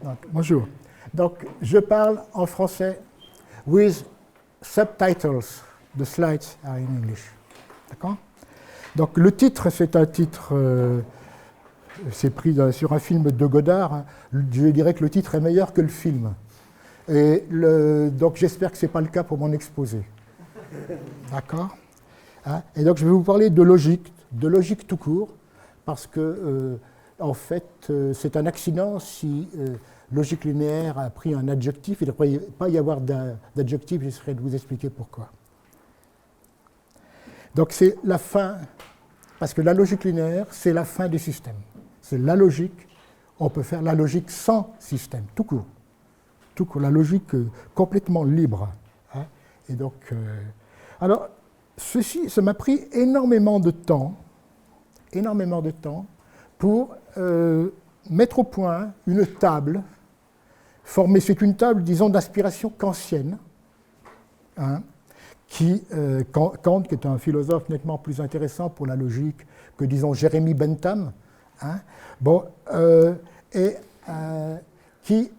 Donc, bonjour. Donc, je parle en français with subtitles. The slides are in English. D'accord? Donc, le titre, c'est un titre, c'est pris sur un film de Godard. Je dirais que le titre est meilleur que le film. Et donc, j'espère que ce n'est pas le cas pour mon exposé. D'accord? Et donc, je vais vous parler de logique tout court, parce que, en fait, c'est un accident si logique linéaire a pris un adjectif. Il ne devrait pas y avoir d'adjectif, j'essaierai de vous expliquer pourquoi. Donc, c'est la fin, parce que la logique linéaire, c'est la fin du système. C'est la logique, on peut faire la logique sans système, tout court. Tout court, la logique complètement libre. Et donc, alors, ça m'a pris énormément de temps pour mettre au point une table formée, c'est une table, disons, d'inspiration kantienne, Kant, qui est un philosophe nettement plus intéressant pour la logique que, disons, Jérémie Bentham, qui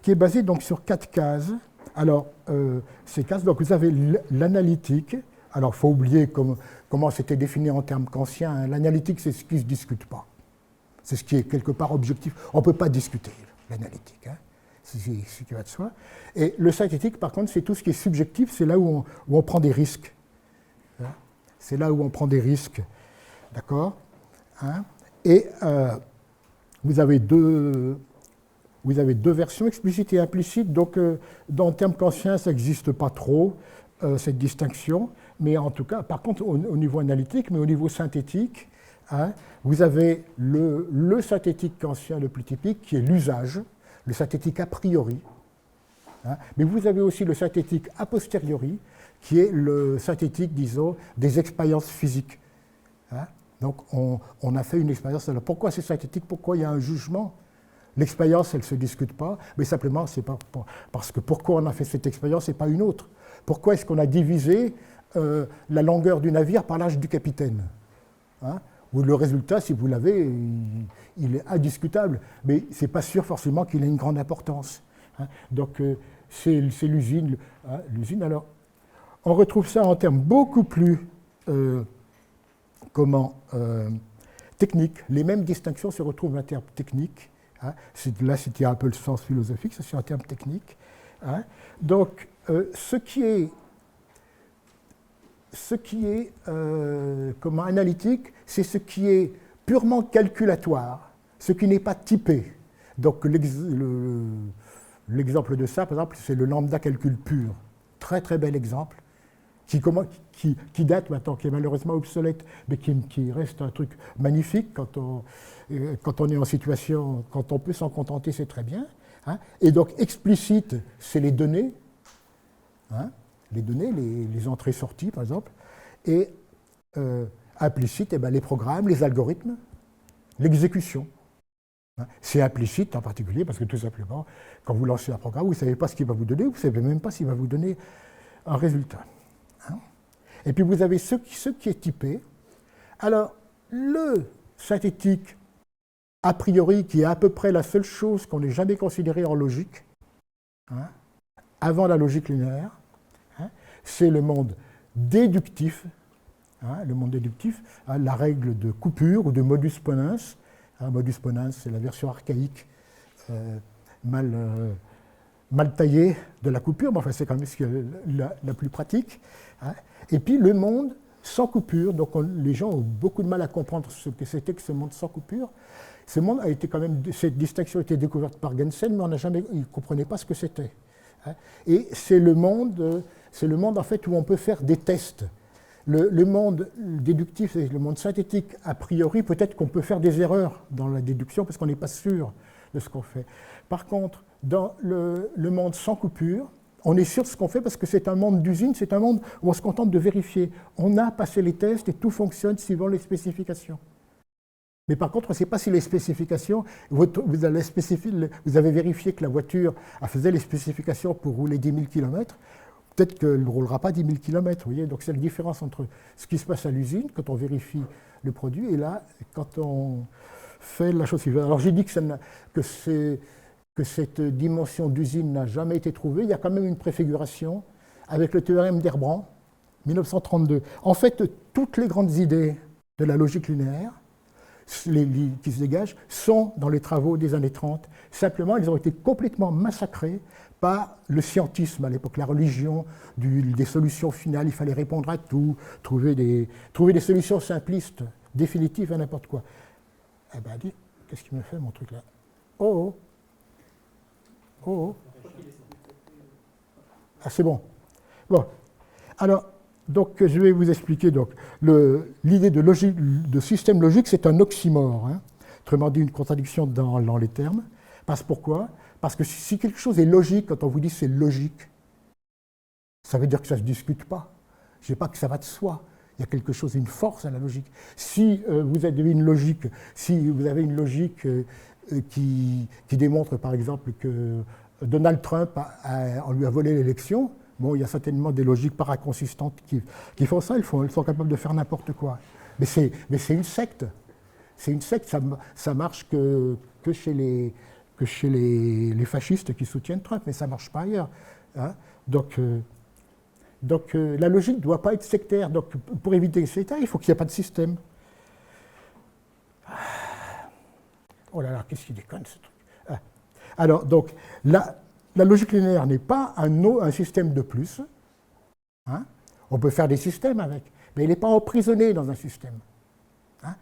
est basé donc, sur 4 cases. Alors, ces cases, donc vous avez l'analytique. Alors, il faut oublier comment c'était défini en termes kantiens. L'analytique, c'est ce qui ne se discute pas. C'est ce qui est quelque part objectif. On ne peut pas discuter l'analytique. C'est ce qui va de soi. Et le synthétique, par contre, c'est tout ce qui est subjectif. C'est là où on prend des risques. C'est là où on prend des risques. D'accord? Et vous avez deux versions, explicites et implicites. Donc, dans le terme kantiens, ça n'existe pas trop, cette distinction. Mais en tout cas, par contre, au niveau analytique, mais au niveau synthétique, vous avez le synthétique kantien le plus typique, qui est l'usage, le synthétique a priori. Mais vous avez aussi le synthétique a posteriori, qui est le synthétique, disons, des expériences physiques. Donc, on a fait une expérience. Alors, pourquoi c'est synthétique? Pourquoi il y a un jugement? L'expérience, elle ne se discute pas, mais simplement, c'est pas parce que pourquoi on a fait cette expérience et pas une autre? Pourquoi est-ce qu'on a divisé la longueur du navire par l'âge du capitaine? Ou le résultat, si vous l'avez, il est indiscutable, mais ce n'est pas sûr forcément qu'il ait une grande importance. Donc, c'est l'usine. L'usine, alors, on retrouve ça en termes beaucoup plus techniques. Les mêmes distinctions se retrouvent en termes techniques. Là, c'était un peu le sens philosophique, ça c'est un terme technique. Donc, ce qui est analytique, c'est ce qui est purement calculatoire, ce qui n'est pas typé. Donc, l'exemple de ça, par exemple, c'est le lambda calcul pur. Très, très bel exemple, qui date maintenant, qui est malheureusement obsolète, mais qui reste un truc magnifique quand on est en situation, quand on peut s'en contenter, c'est très bien. Et donc, explicite, c'est les données, les données, les entrées-sorties, par exemple, et implicite, les programmes, les algorithmes, l'exécution. C'est implicite en particulier parce que tout simplement, quand vous lancez un programme, vous ne savez pas ce qu'il va vous donner, vous ne savez même pas s'il va vous donner un résultat. Et puis vous avez ce qui est typé. Alors, le synthétique, a priori, qui est à peu près la seule chose qu'on n'ait jamais considérée en logique, avant la logique linéaire, c'est le monde déductif. Le monde déductif, la règle de coupure ou de modus ponens. Modus ponens, c'est la version archaïque mal taillée de la coupure, mais enfin, c'est quand même ce qui est la plus pratique. Et puis le monde sans coupure, donc les gens ont beaucoup de mal à comprendre ce que c'était que ce monde sans coupure. Ce monde a été quand même, cette distinction a été découverte par Gensen, mais ils ne comprenaient pas ce que c'était. Et c'est le monde en fait où on peut faire des tests. Le monde déductif et le monde synthétique, a priori, peut-être qu'on peut faire des erreurs dans la déduction parce qu'on n'est pas sûr de ce qu'on fait. Par contre, dans le monde sans coupure, on est sûr de ce qu'on fait parce que c'est un monde d'usine, c'est un monde où on se contente de vérifier. On a passé les tests et tout fonctionne suivant les spécifications. Mais par contre, on ne sait pas si les spécifications, vous avez vérifié que la voiture faisait les spécifications pour rouler 10 000 km, peut-être qu'elle ne roulera pas 10 000 km. Vous voyez. Donc c'est la différence entre ce qui se passe à l'usine, quand on vérifie le produit, et là, quand on fait la chose suivante. Alors j'ai dit que cette dimension d'usine n'a jamais été trouvée. Il y a quand même une préfiguration avec le théorème d'Herbrand, 1932. En fait, toutes les grandes idées de la logique linéaire qui se dégagent sont dans les travaux des années 30. Simplement, elles ont été complètement massacrées par le scientisme à l'époque, la religion des solutions finales. Il fallait répondre à tout, trouver des solutions simplistes, définitives à n'importe quoi. Eh bien, dis, qu'est-ce qu'il me fait mon truc là? Oh, oh, oh. Ah, c'est bon. Bon, alors, donc, je vais vous expliquer. Donc, l'idée de système logique, c'est un oxymore. Hein. Autrement dit, une contradiction dans les termes. Pourquoi? Parce que si quelque chose est logique, quand on vous dit c'est logique, ça veut dire que ça ne se discute pas. Je ne dis pas que ça va de soi. Il y a quelque chose, une force à la logique. Si vous avez une logique, qui démontre, par exemple, que Donald Trump on lui a volé l'élection, bon, il y a certainement des logiques paraconsistantes qui font ça. Elles sont capables de faire n'importe quoi. Mais c'est une secte. C'est une secte. Ça marche que chez les fascistes qui soutiennent Trump, mais ça ne marche pas ailleurs. Hein. Donc, la logique ne doit pas être sectaire. Donc, pour éviter le sectaire, il faut qu'il n'y ait pas de système. Oh là là, qu'est-ce qu'il déconne ce truc. Ah. Alors, donc, la logique linéaire n'est pas un système de plus. Hein. On peut faire des systèmes avec, mais il n'est pas emprisonné dans un système. Hein.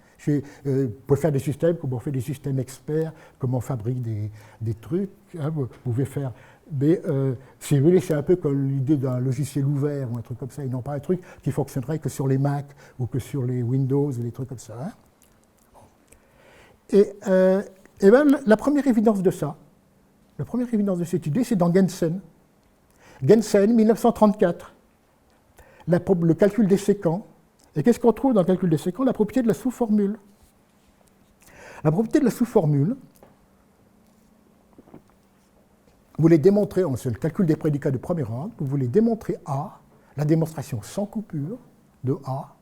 On peut faire des systèmes comme on fait des systèmes experts, comme on fabrique des trucs. Hein. Vous pouvez faire. Mais si vous voulez, c'est un peu comme l'idée d'un logiciel ouvert ou un truc comme ça. Ils n'ont pas un truc qui fonctionnerait que sur les Mac ou que sur les Windows ou des trucs comme ça. Hein. Et ben, la première évidence de cette idée, c'est dans Gensen. Gensen, 1934. Le calcul des séquents. Et qu'est-ce qu'on trouve dans le calcul des séquents? La propriété de la sous-formule. La propriété de la sous-formule, vous voulez démontrer, c'est le calcul des prédicats de premier ordre, vous voulez démontrer A, la démonstration sans coupure de A.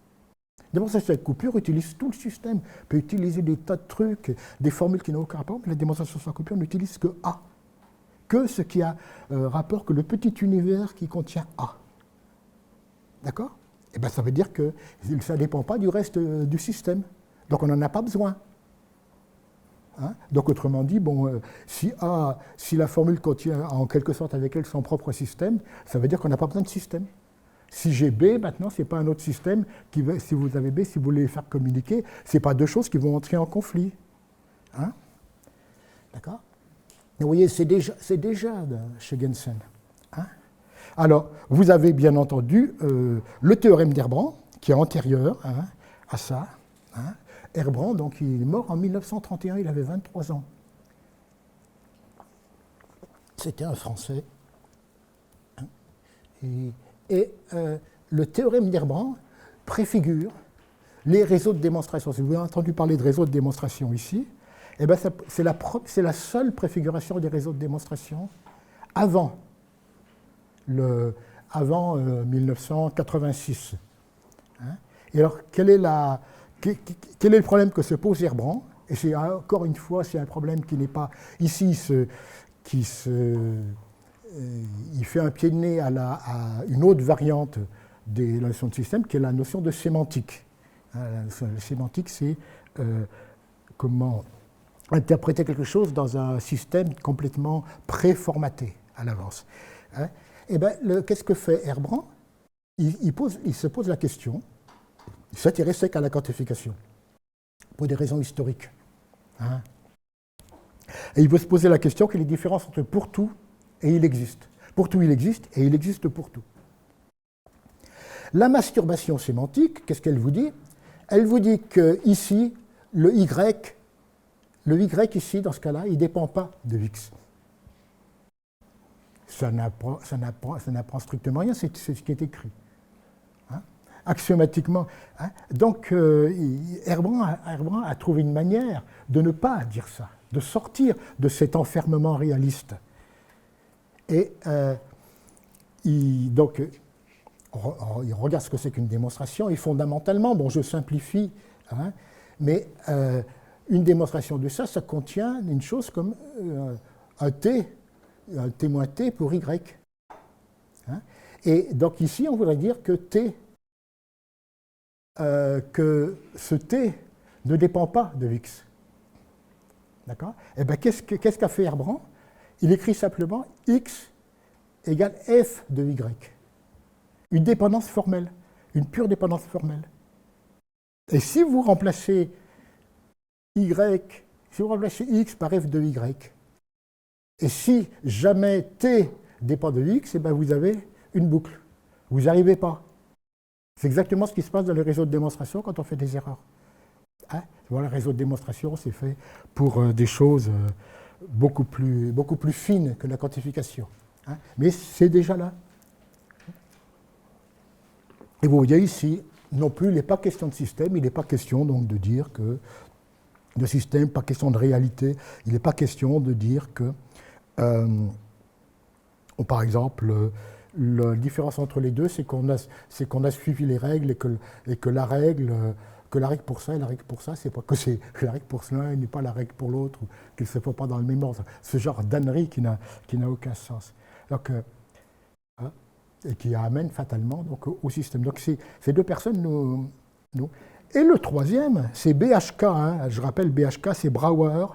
La démonstration avec coupure utilise tout le système, peut utiliser des tas de trucs, des formules qui n'ont aucun rapport, mais la démonstration sans coupure n'utilise que A, que ce qui a rapport, que le petit univers qui contient A. D'accord? Et bien ça veut dire que ça ne dépend pas du reste du système, donc on n'en a pas besoin. Hein? Donc autrement dit, bon, si la formule contient en quelque sorte avec elle son propre système, ça veut dire qu'on n'a pas besoin de système. Si j'ai B, maintenant, ce n'est pas un autre système qui va, si vous avez B, si vous voulez les faire communiquer, ce n'est pas deux choses qui vont entrer en conflit. Hein? D'accord? Vous voyez, c'est déjà chez Gensen. Hein? Alors, vous avez bien entendu le théorème d'Herbrand, qui est antérieur à ça. Hein? Herbrand, donc, il est mort en 1931, il avait 23 ans. C'était un Français. Hein? Et le théorème d'Herbrand préfigure les réseaux de démonstration. Si vous avez entendu parler de réseaux de démonstration ici, eh ben c'est la seule préfiguration des réseaux de démonstration avant 1986. Hein? Et alors, quel est le problème que se pose Herbrand? Et c'est encore une fois, c'est un problème qui n'est pas ici, il fait un pied de nez à une autre variante de la notion de système, qui est la notion de sémantique. La notion de sémantique, c'est comment interpréter quelque chose dans un système complètement préformaté à l'avance. Hein? Et bien, qu'est-ce que fait Herbrand? Il se pose la question, il s'intéresse qu'à la quantification, pour des raisons historiques. Hein? Et il veut se poser la question quelle est la différence entre pour tout et il existe. Pour tout, il existe, et il existe pour tout. La masturbation sémantique, qu'est-ce qu'elle vous dit? Elle vous dit que ici, le Y ici, dans ce cas-là, il ne dépend pas de X. Ça n'apprend strictement rien, c'est ce qui est écrit. Hein? Axiomatiquement. Hein? Donc, Herbrand a trouvé une manière de ne pas dire ça, de sortir de cet enfermement réaliste. Et il regarde ce que c'est qu'une démonstration, et fondamentalement, bon, je simplifie, hein, mais une démonstration de ça, ça contient une chose comme un t moins t pour y. Hein? Et donc ici, on voudrait dire que que ce t ne dépend pas de x. D'accord? Et bien, qu'est-ce qu'a fait Herbrand? Il écrit simplement x égale f de y. Une dépendance formelle, une pure dépendance formelle. Et si vous remplacez si vous remplacez x par f de y, et si jamais t dépend de x, et bien vous avez une boucle. Vous n'y arrivez pas. C'est exactement ce qui se passe dans les réseaux de démonstration quand on fait des erreurs. Hein? Voilà, le réseau de démonstration, c'est fait pour des choses beaucoup plus fines que la quantification. Hein? Mais c'est déjà là. Et vous voyez ici, non plus, il n'est pas question de système, il n'est pas question donc de dire que de système, pas question de réalité, il n'est pas question de dire que, par exemple, la différence entre les deux, c'est qu'on a suivi les règles et que la règle pour ça et la règle pour ça, c'est pas que la règle pour cela n'est pas la règle pour l'autre, ou qu'elles ne se font pas dans le même ordre. Ce genre d'ânerie qui n'a aucun sens. Donc, et qui amène fatalement donc, au système. Donc ces deux personnes nous. Et le troisième, c'est BHK. Hein. Je rappelle, BHK, c'est Brouwer,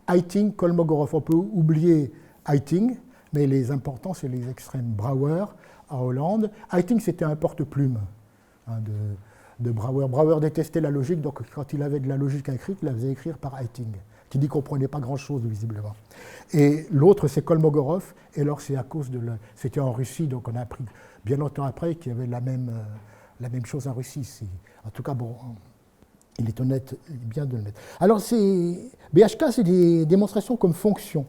Eyting, Kolmogorov. On peut oublier Eyting, mais les importants, c'est les extrêmes. Brouwer, à Hollande. Eyting, c'était un porte-plume hein, de Brouwer. Brouwer détestait la logique, donc quand il avait de la logique à écrire, il la faisait écrire par Eyting, qui n'y comprenait pas grand-chose, visiblement. Et l'autre, c'est Kolmogorov, et alors c'est à cause de... C'était en Russie, donc on a appris bien longtemps après qu'il y avait la même chose en Russie. En tout cas, bon, il est honnête, bien de le mettre. Alors, BHK, c'est des démonstrations comme fonction.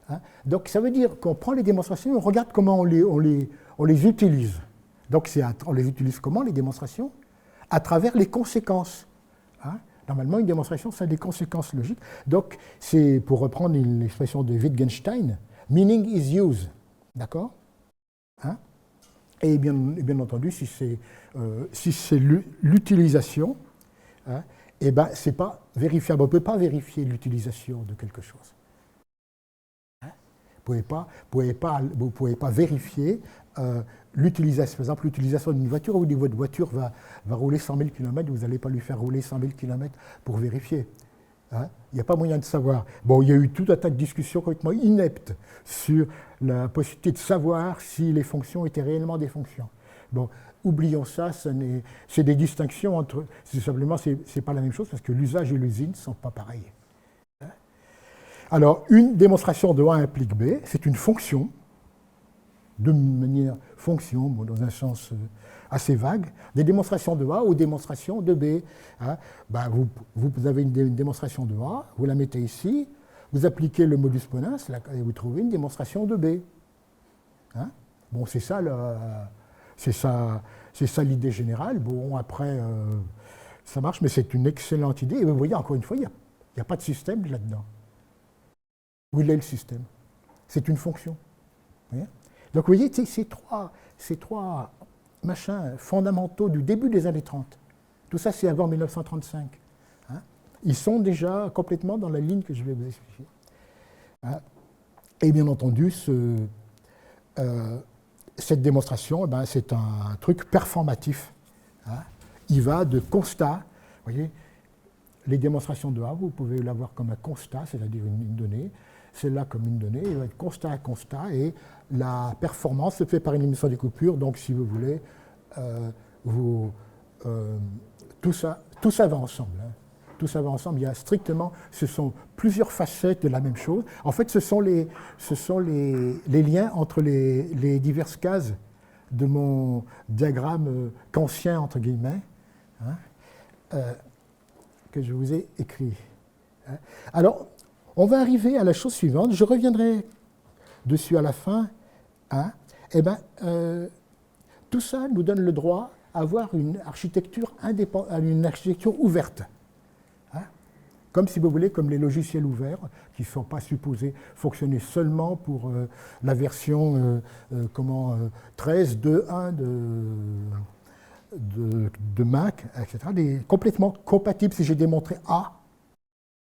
Hein? Donc, ça veut dire qu'on prend les démonstrations et on regarde comment on les utilise. Donc, on les utilise comment, les démonstrations? À travers les conséquences. Hein? Normalement, une démonstration, ça a des conséquences logiques. Donc, c'est, pour reprendre l'expression de Wittgenstein, meaning is use. D'accord? Hein? Et bien entendu, si c'est l'utilisation, hein, eh ben, ce n'est pas vérifiable. On ne peut pas vérifier l'utilisation de quelque chose. Hein? Vous ne pouvez pas vérifier l'utilisation. Par exemple, l'utilisation d'une voiture, où votre voiture va rouler 100 000 km, vous n'allez pas lui faire rouler 100 000 km pour vérifier. Hein? Il n'y a pas moyen de savoir. Bon, il y a eu tout un tas de discussions complètement ineptes sur la possibilité de savoir si les fonctions étaient réellement des fonctions. Bon, oublions ça, c'est des distinctions entre... Simplement, ce n'est pas la même chose parce que l'usage et l'usine ne sont pas pareils. Hein? Alors, une démonstration de A implique B, c'est une fonction, de manière fonction, bon, dans un sens assez vague, des démonstrations de A ou démonstrations de B. Hein. Ben, vous avez une démonstration de A, vous la mettez ici, vous appliquez le modus ponens et vous trouvez une démonstration de B. Hein. Bon, c'est ça l'idée générale. Bon, après, ça marche, mais c'est une excellente idée. Et vous voyez, encore une fois, il n'y a pas de système là-dedans. Où il est le système? C'est une fonction. Vous voyez? Donc, vous voyez, ces trois machins fondamentaux du début des années 30. Tout ça, c'est avant 1935. Hein? Ils sont déjà complètement dans la ligne que je vais vous expliquer. Hein? Et bien entendu, cette démonstration, ben, c'est un truc performatif. Hein? Il va de constat. Vous voyez, les démonstrations de A, vous pouvez l'avoir comme un constat, c'est-à-dire une donnée. Celle-là comme une donnée, il va être constat à constat, et la performance se fait par une émission des coupures. Donc, si vous voulez, tout ça va ensemble. Hein. Tout ça va ensemble. Il y a strictement, ce sont plusieurs facettes de la même chose. En fait, ce sont les liens entre les diverses cases de mon diagramme kantien, entre guillemets, hein, que je vous ai écrit. Hein. Alors, on va arriver à la chose suivante. Je reviendrai dessus à la fin. Hein. Eh bien, tout ça nous donne le droit à avoir une architecture ouverte. Hein. Comme, si vous voulez, comme les logiciels ouverts, qui ne sont pas supposés fonctionner seulement pour la version 13.2.1 de Mac, etc. Complètement compatibles. Si j'ai démontré A,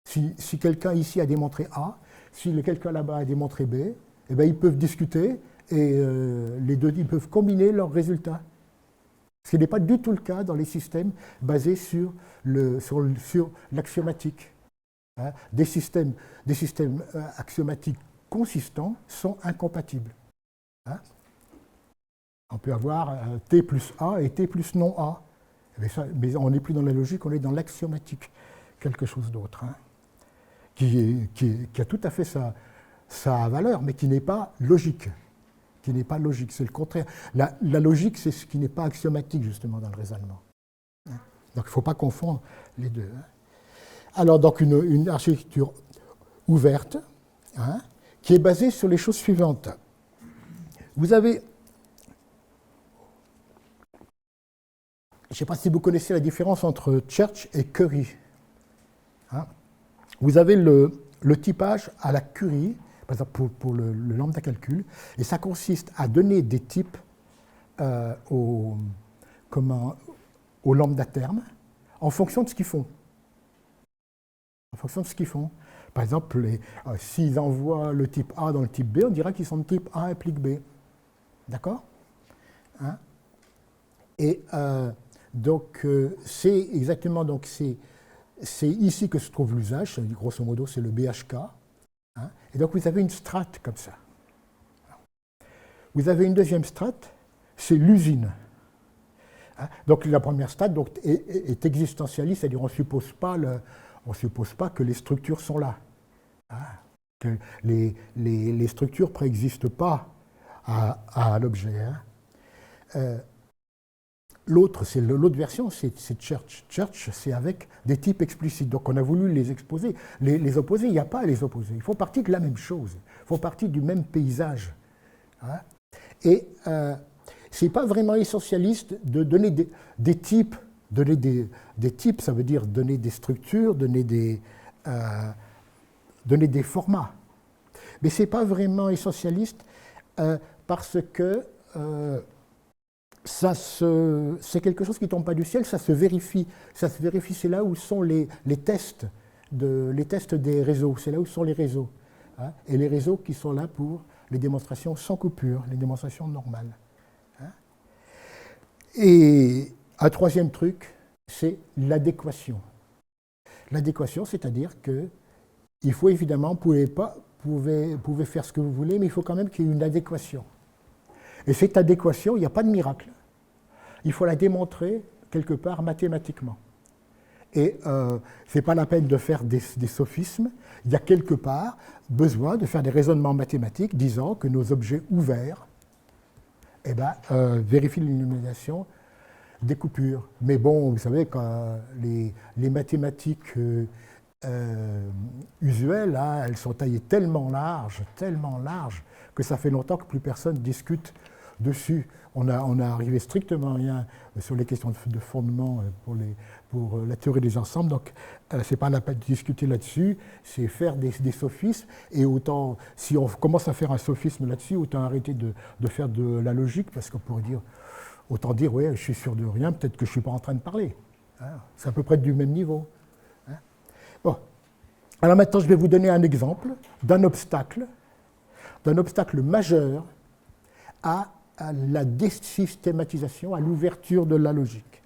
Si quelqu'un ici a démontré A, si quelqu'un là-bas a démontré B, eh bien, ils peuvent discuter et les deux ils peuvent combiner leurs résultats. Ce qui n'est pas du tout le cas dans les systèmes basés sur l'axiomatique. Hein. Des systèmes axiomatiques consistants sont incompatibles. Hein. On peut avoir T plus A et T plus non A. Mais on n'est plus dans la logique, on est dans l'axiomatique, quelque chose d'autre, hein, qui a tout à fait sa valeur, mais qui n'est pas logique. Qui n'est pas logique, c'est le contraire. La logique, c'est ce qui n'est pas axiomatique, justement, dans le raisonnement. Hein. Donc, il ne faut pas confondre les deux. Hein. Alors, donc, une architecture ouverte, hein, qui est basée sur les choses suivantes. Vous avez... Je ne sais pas si vous connaissez la différence entre Church et Curry. Hein. Vous avez le typage à la Curie, par exemple pour le lambda calcul, et ça consiste à donner des types au lambda terme en fonction de ce qu'ils font. En fonction de ce qu'ils font. Par exemple, s'ils envoient le type A dans le type B, on dira qu'ils sont de type A implique B. D'accord, hein. Et donc, c'est exactement, donc c'est ici que se trouve l'usage, grosso modo, c'est le BHK. Hein, et donc, vous avez une strate comme ça. Vous avez une deuxième strate, c'est l'usine. Hein, donc, la première strate donc, est existentialiste, c'est-à-dire on ne suppose pas que les structures sont là. Hein, que les structures ne préexistent pas à l'objet. Hein. L'autre version, c'est Church. Church, c'est avec des types explicites. Donc on a voulu les exposer. Les opposer, il n'y a pas à les opposer. Ils font partie de la même chose. Ils font partie du même paysage. Hein. Et ce n'est pas vraiment essentialiste de donner des types. Donner des types, ça veut dire donner des structures, donner des formats. Mais ce n'est pas vraiment essentialiste parce que... c'est quelque chose qui ne tombe pas du ciel, ça se vérifie. Ça se vérifie, c'est là où sont les tests des réseaux, c'est là où sont les réseaux. Hein, et les réseaux qui sont là pour les démonstrations sans coupure, les démonstrations normales. Hein. Et un troisième truc, c'est l'adéquation. L'adéquation, c'est-à-dire qu'il faut évidemment, vous pouvez faire ce que vous voulez, mais il faut quand même qu'il y ait une adéquation. Et cette adéquation, il n'y a pas de miracle. Il faut la démontrer quelque part mathématiquement. Et ce n'est pas la peine de faire des sophismes. Il y a quelque part besoin de faire des raisonnements mathématiques disant que nos objets ouverts vérifient l'illumination des coupures. Mais bon, vous savez, quand les mathématiques usuelles, là, elles sont taillées tellement larges, que ça fait longtemps que plus personne discute dessus. On a arrivé strictement rien sur les questions de fondement pour la théorie des ensembles, donc ce n'est pas la peine de discuter là-dessus, c'est faire des sophismes, et autant, si on commence à faire un sophisme là-dessus, autant arrêter de faire de la logique, parce qu'on pourrait dire, autant dire, oui, je suis sûr de rien, peut-être que je ne suis pas en train de parler. Hein, c'est à peu près du même niveau. Hein. Bon. Alors maintenant, je vais vous donner un exemple d'un obstacle majeur à la désystématisation, à l'ouverture de la logique.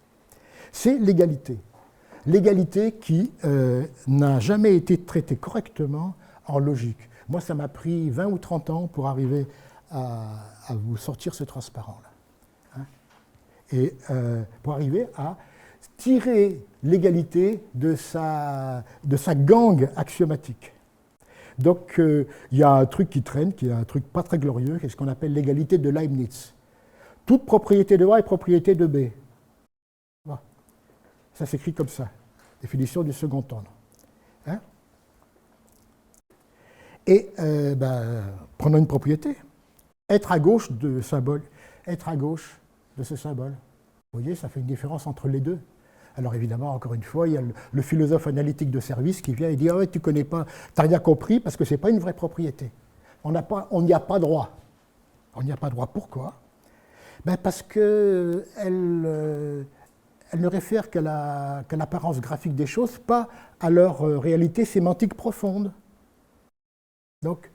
C'est l'égalité. L'égalité qui n'a jamais été traitée correctement en logique. Moi, ça m'a pris 20 ou 30 ans pour arriver à vous sortir ce transparent-là. Hein, et pour arriver à tirer l'égalité de sa gangue axiomatique. Donc, il y a un truc qui traîne, qui est un truc pas très glorieux, qui est ce qu'on appelle l'égalité de Leibniz. Toute propriété de A est propriété de B. Voilà. Ça s'écrit comme ça, définition du second ordre. Hein? Et prenons une propriété. Être à gauche de symbole, être à gauche de ce symbole. Vous voyez, ça fait une différence entre les deux. Alors évidemment, encore une fois, il y a le philosophe analytique de service qui vient et dit « Ah ouais, tu ne connais pas, tu n'as rien compris parce que ce n'est pas une vraie propriété. On n'y a pas droit. » On n'y a pas droit. Pourquoi? Parce qu'elle elles ne réfèrent qu'à l'apparence graphique des choses, pas à leur réalité sémantique profonde. Donc,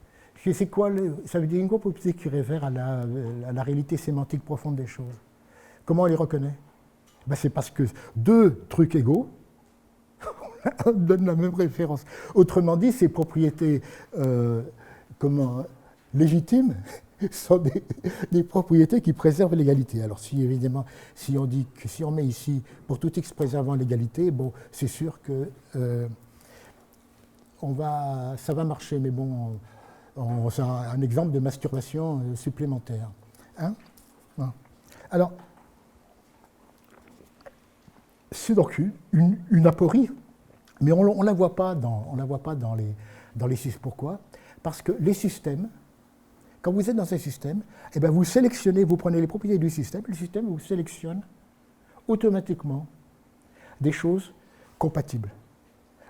c'est quoi ça veut dire une propriété qui réfère à la réalité sémantique profonde des choses. Comment on les reconnaît? Ben, c'est parce que deux trucs égaux donnent la même référence. Autrement dit, ces propriétés légitimes sont des propriétés qui préservent l'égalité. Alors si évidemment, si on dit que si on met ici pour tout x préservant l'égalité, bon, c'est sûr que ça va marcher, mais bon, c'est un exemple de masturbation supplémentaire. Hein? Alors, c'est donc une aporie, mais on ne la voit pas dans les systèmes. Pourquoi? Parce que les systèmes, quand vous êtes dans un système, eh bien vous sélectionnez, vous prenez les propriétés du système, le système vous sélectionne automatiquement des choses compatibles.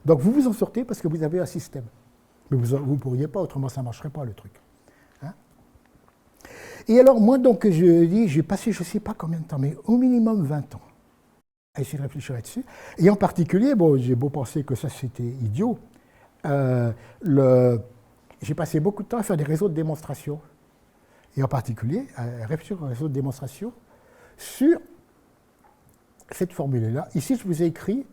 Donc vous vous en sortez parce que vous avez un système. Mais vous ne pourriez pas, autrement ça ne marcherait pas le truc. Hein? Et alors moi donc je dis, j'ai passé je ne sais pas combien de temps, mais au minimum 20 ans à essayer de réfléchir là-dessus. Et en particulier, bon, j'ai beau penser que ça c'était idiot, j'ai passé beaucoup de temps à faire des réseaux de démonstration. Et en particulier, à réfléchir aux réseaux de démonstration sur cette formule-là. Ici, je vous ai écrit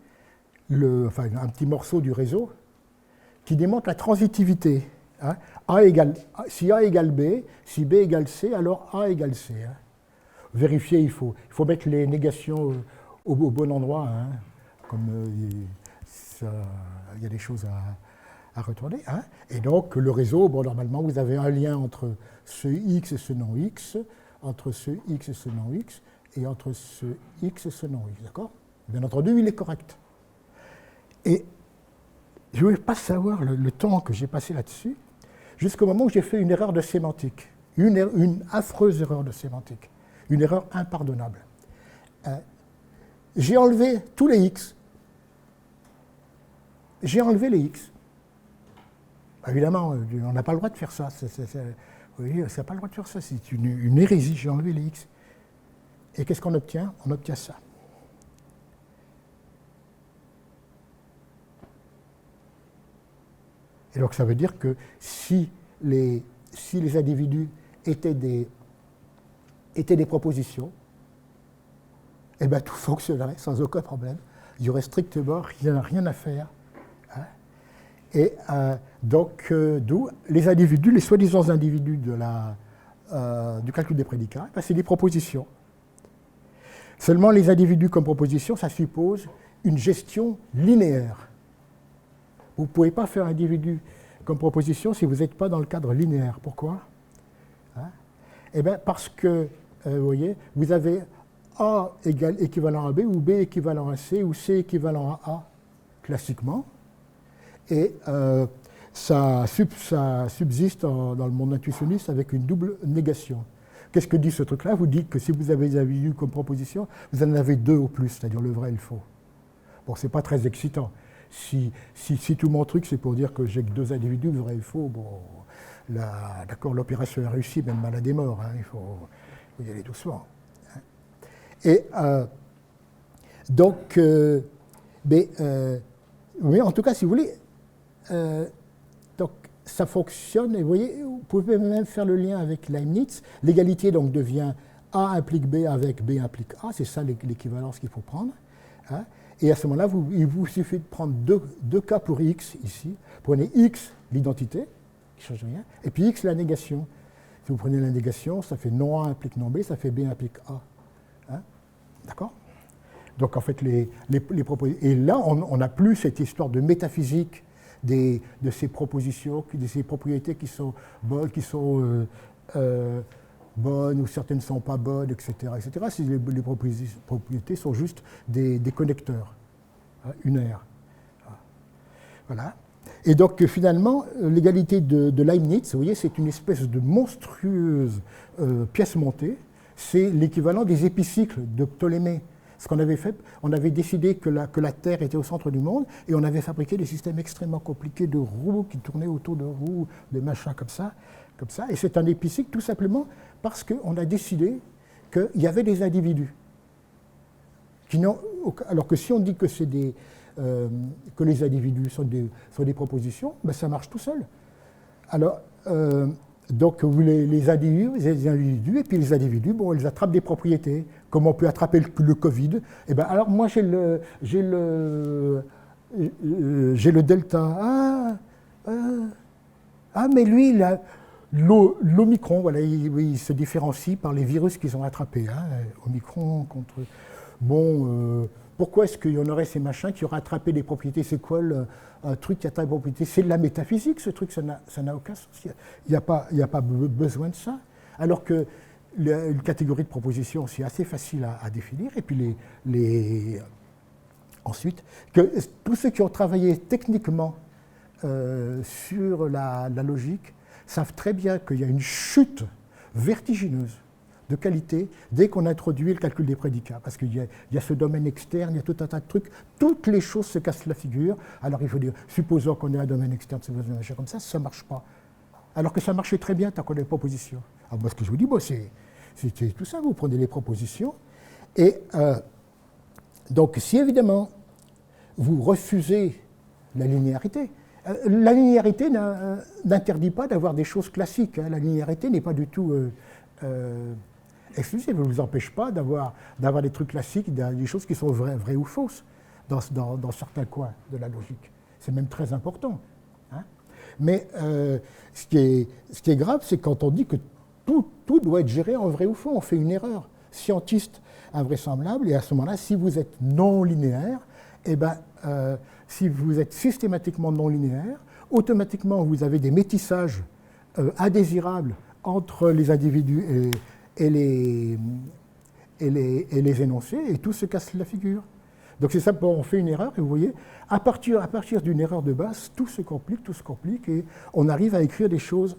un petit morceau du réseau qui démontre la transitivité. Hein. Si A égale B, si B égale C, alors A égale C. Hein. Vérifier, il faut mettre les négations au bon endroit, hein, comme il y a des choses à retourner. Hein. Et donc, le réseau, bon, normalement, vous avez un lien entre ce X et ce non X, entre ce X et ce non X, et entre ce X et ce non X, d'accord? Bien entendu, il est correct. Et je ne voulais pas savoir le temps que j'ai passé là-dessus, jusqu'au moment où j'ai fait une erreur de sémantique, une affreuse erreur de sémantique, une erreur impardonnable. J'ai enlevé tous les X. J'ai enlevé les X. Évidemment, on n'a pas le droit de faire ça. Oui, on n'a pas le droit de faire ça. C'est une hérésie. J'ai enlevé les X. Et qu'est-ce qu'on obtient? On obtient ça. Et donc ça veut dire que si les individus étaient des propositions, eh bien tout fonctionnerait sans aucun problème. Il n'y aurait strictement rien à faire. Hein. Et donc, d'où les individus, les soi-disant individus du calcul des prédicats, ben, c'est des propositions. Seulement, les individus comme propositions, ça suppose une gestion linéaire. Vous ne pouvez pas faire individu comme proposition si vous n'êtes pas dans le cadre linéaire. Pourquoi? Hein? Eh bien, parce que, vous voyez, vous avez A égale équivalent à B, ou B équivalent à C, ou C équivalent à A, classiquement. Et ça subsiste dans le monde intuitionniste avec une double négation. Qu'est-ce que dit ce truc-là? Vous dites que si vous avez des individus comme proposition, vous en avez deux au plus, c'est-à-dire le vrai et le faux. Bon, c'est pas très excitant. Si tout mon truc, c'est pour dire que j'ai que deux individus, le vrai et le faux, bon, d'accord, l'opération est réussie, même malade est mort, hein, il faut y aller doucement. Hein. Et donc, oui, en tout cas, si vous voulez, donc ça fonctionne, et vous voyez, vous pouvez même faire le lien avec Leibniz. L'égalité donc devient A implique B avec B implique A, c'est ça l'équivalence qu'il faut prendre. Hein. Et à ce moment-là, il vous suffit de prendre deux cas pour X ici. Prenez X, l'identité, qui ne change rien, et puis X, la négation. Si vous prenez la négation, ça fait non A implique non B, ça fait B implique A. Hein. D'accord? Donc en fait, les propositions. Et là, on n'a plus cette histoire de métaphysique de ces propositions, de ces propriétés qui sont bonnes, bonnes ou certaines ne sont pas bonnes, etc. etc. Les propriétés sont juste des connecteurs, hein, unaires. Voilà. Et donc finalement, l'égalité de Leibniz, vous voyez, c'est une espèce de monstrueuse pièce montée. C'est l'équivalent des épicycles de Ptolémée. Ce qu'on avait fait, on avait décidé que la Terre était au centre du monde et on avait fabriqué des systèmes extrêmement compliqués de roues qui tournaient autour de roues, de machins comme ça. Et c'est un épicycle tout simplement parce qu'on a décidé qu'il y avait des individus alors que si on dit que, que les individus sont des propositions, ben ça marche tout seul. Alors, donc les individus, et puis les individus, bon, ils attrapent des propriétés. Comme on peut attraper le Covid, et ben alors moi j'ai le delta. Mais lui, l'Omicron, voilà, il se différencie par les virus qu'ils ont attrapés. Omicron contre. Bon, pourquoi est-ce qu'il y en aurait ces machins qui auraient attrapé des propriétés? C'est quoi un truc qui attrape des propriétés? C'est de la métaphysique, ce truc, ça n'a aucun sens. Il n'y a pas besoin de ça. Alors que une catégorie de propositions, c'est assez facile à définir. Et puis ensuite, que tous ceux qui ont travaillé techniquement sur la logique savent très bien qu'il y a une chute vertigineuse de qualité dès qu'on introduit le calcul des prédicats. Parce qu'il y a ce domaine externe, il y a tout un tas de trucs, toutes les choses se cassent la figure. Alors il faut dire, supposons qu'on ait un domaine externe, comme ça ne marche pas. Alors que ça marchait très bien tant qu'on a des propositions. Alors moi ce que je vous dis, c'est tout ça, vous prenez les propositions. Et donc si évidemment vous refusez la linéarité n'interdit pas d'avoir des choses classiques. La linéarité n'est pas du tout exclusive. Elle ne vous empêche pas d'avoir des trucs classiques, des choses qui sont vraies ou fausses dans certains coins de la logique. C'est même très important. Mais ce qui est grave, c'est quand on dit que tout doit être géré en vrai ou faux. On fait une erreur scientiste invraisemblable, et à ce moment-là, si vous êtes non linéaire, eh ben, si vous êtes systématiquement non linéaire, automatiquement vous avez des métissages indésirables entre les individus et les énoncés, et tout se casse la figure. Donc c'est ça, on fait une erreur, et vous voyez, à partir d'une erreur de base, tout se complique, et on arrive à écrire des choses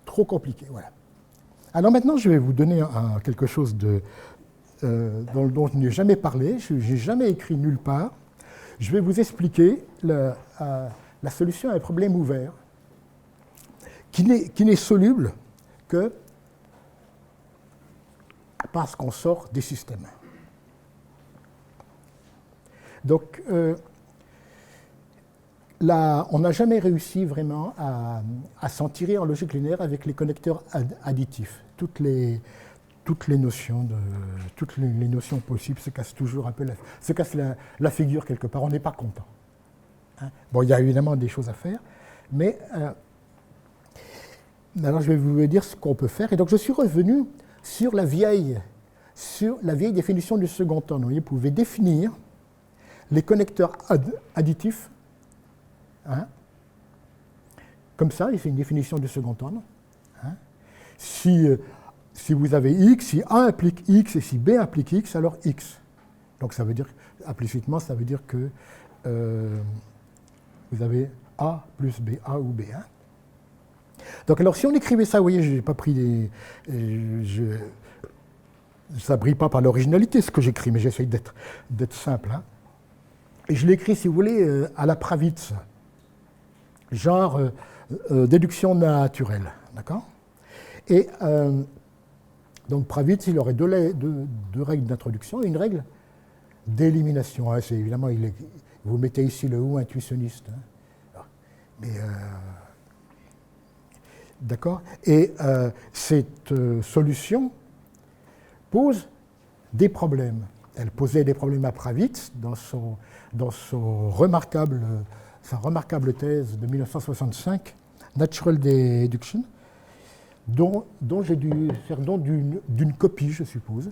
trop compliquées. Alors maintenant, je vais vous donner quelque chose dont je n'ai jamais parlé, je n'ai jamais écrit nulle part. Je vais vous expliquer la solution à un problème ouvert qui n'est soluble que parce qu'on sort des systèmes. Donc, là, on n'a jamais réussi vraiment à s'en tirer en logique linéaire avec les connecteurs additifs. Toutes les notions possibles se cassent toujours un peu, se cassent la figure quelque part. On n'est pas content. Bon, il y a évidemment des choses à faire, mais alors je vais vous dire ce qu'on peut faire. Et donc je suis revenu sur la vieille définition du second ordre. Vous pouvez définir les connecteurs additifs, comme ça, c'est une définition du second ordre. Si vous avez X, si A implique X et si B implique X, alors X. Donc ça veut dire, implicitement, ça veut dire que vous avez A plus B, A ou B1. Donc alors si on écrivait ça, vous voyez, je n'ai pas pris ça ne brille pas par l'originalité ce que j'écris, mais j'essaye d'être simple. Et je l'écris, si vous voulez, à la Pravitz, genre déduction naturelle, d'accord? Et donc Pravitz, il aurait deux règles d'introduction et une règle d'élimination. C'est évidemment, vous mettez ici le ou intuitionniste. Mais d'accord? Et cette solution pose des problèmes. Elle posait des problèmes à Pravitz dans sa remarquable thèse de 1965, Natural Deduction, dont j'ai dû faire don d'une copie, je suppose.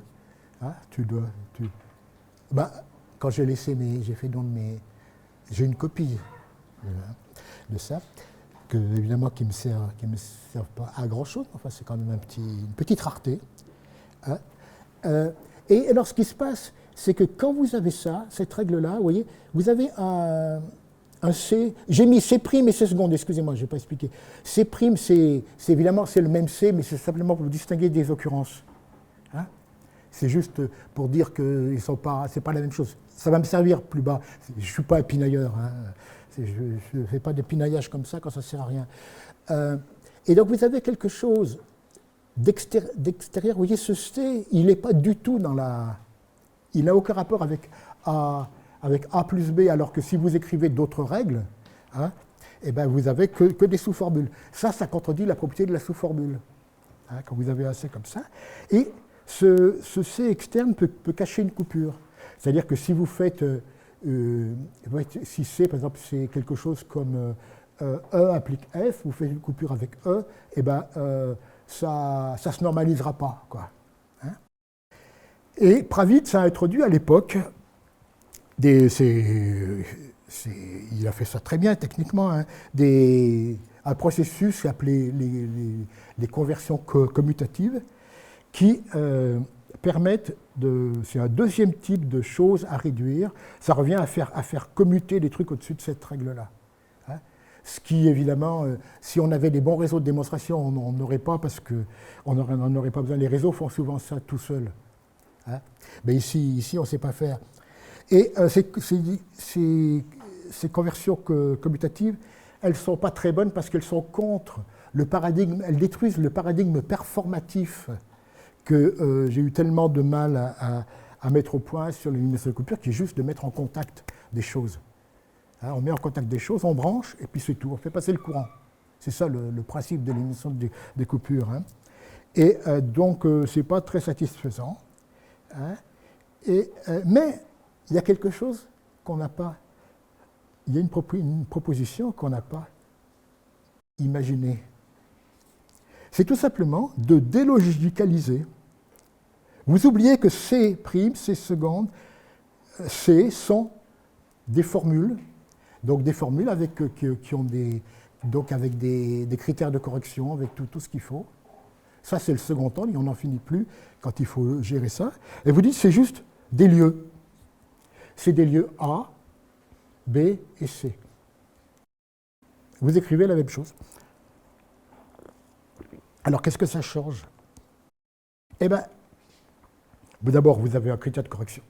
Quand j'ai fait don de mes... J'ai une copie de ça, évidemment qui ne me sert pas à grand-chose, enfin c'est quand même une petite rareté. Et alors ce qui se passe, c'est que quand vous avez ça, cette règle-là, vous voyez, vous avez un C, j'ai mis C' et C seconde, excusez-moi, je n'ai pas expliqué. C', c'est évidemment c'est le même C, mais c'est simplement pour distinguer des occurrences. C'est juste pour dire que c'est pas la même chose. Ça va me servir plus bas. Je ne suis pas un pinailleur. Je ne fais pas de pinaillage comme ça quand ça ne sert à rien. Et donc vous avez quelque chose d'extérieur. Vous voyez, ce C, il n'est pas du tout dans la il n'a aucun rapport avec A plus B, alors que si vous écrivez d'autres règles, hein, eh ben vous n'avez que des sous-formules. Ça contredit la propriété de la sous-formule, hein, quand vous avez un C comme ça. Et ce C externe peut cacher une coupure. C'est-à-dire que si vous faites, si C, par exemple, c'est quelque chose comme E implique F, vous faites une coupure avec E, et ben, ça ne se normalisera pas, quoi. Hein. Et Pravitz a introduit à l'époque, il a fait ça très bien techniquement, hein, un processus appelé les conversions commutatives qui permettent c'est un deuxième type de choses à réduire. Ça revient à faire commuter des trucs au-dessus de cette règle-là. Hein. Ce qui, évidemment, si on avait des bons réseaux de démonstration, on n'aurait pas, parce qu'on n'en aurait pas besoin. Les réseaux font souvent ça tout seuls. Hein. Mais ici, on ne sait pas faire. Et ces conversions commutatives, elles ne sont pas très bonnes parce qu'elles sont contre le paradigme, elles détruisent le paradigme performatif que j'ai eu tellement de mal à mettre au point sur l'élimination de coupure, qui est juste de mettre en contact des choses. Hein, on met en contact des choses, on branche, et puis c'est tout, on fait passer le courant. C'est ça le principe de l'élimination des coupures. Hein. Et donc, ce n'est pas très satisfaisant. Hein. Mais il y a quelque chose qu'on n'a pas. Il y a une proposition qu'on n'a pas imaginée. C'est tout simplement de délogicaliser. Vous oubliez que C', C seconde, C sont des formules, donc des formules qui ont avec des critères de correction, avec tout ce qu'il faut. Ça, c'est le second temps, on n'en finit plus quand il faut gérer ça. Et vous dites, c'est juste des lieux. C'est des lieux A, B et C. Vous écrivez la même chose. Alors, qu'est-ce que ça change? Eh bien, d'abord, vous avez un critère de correction.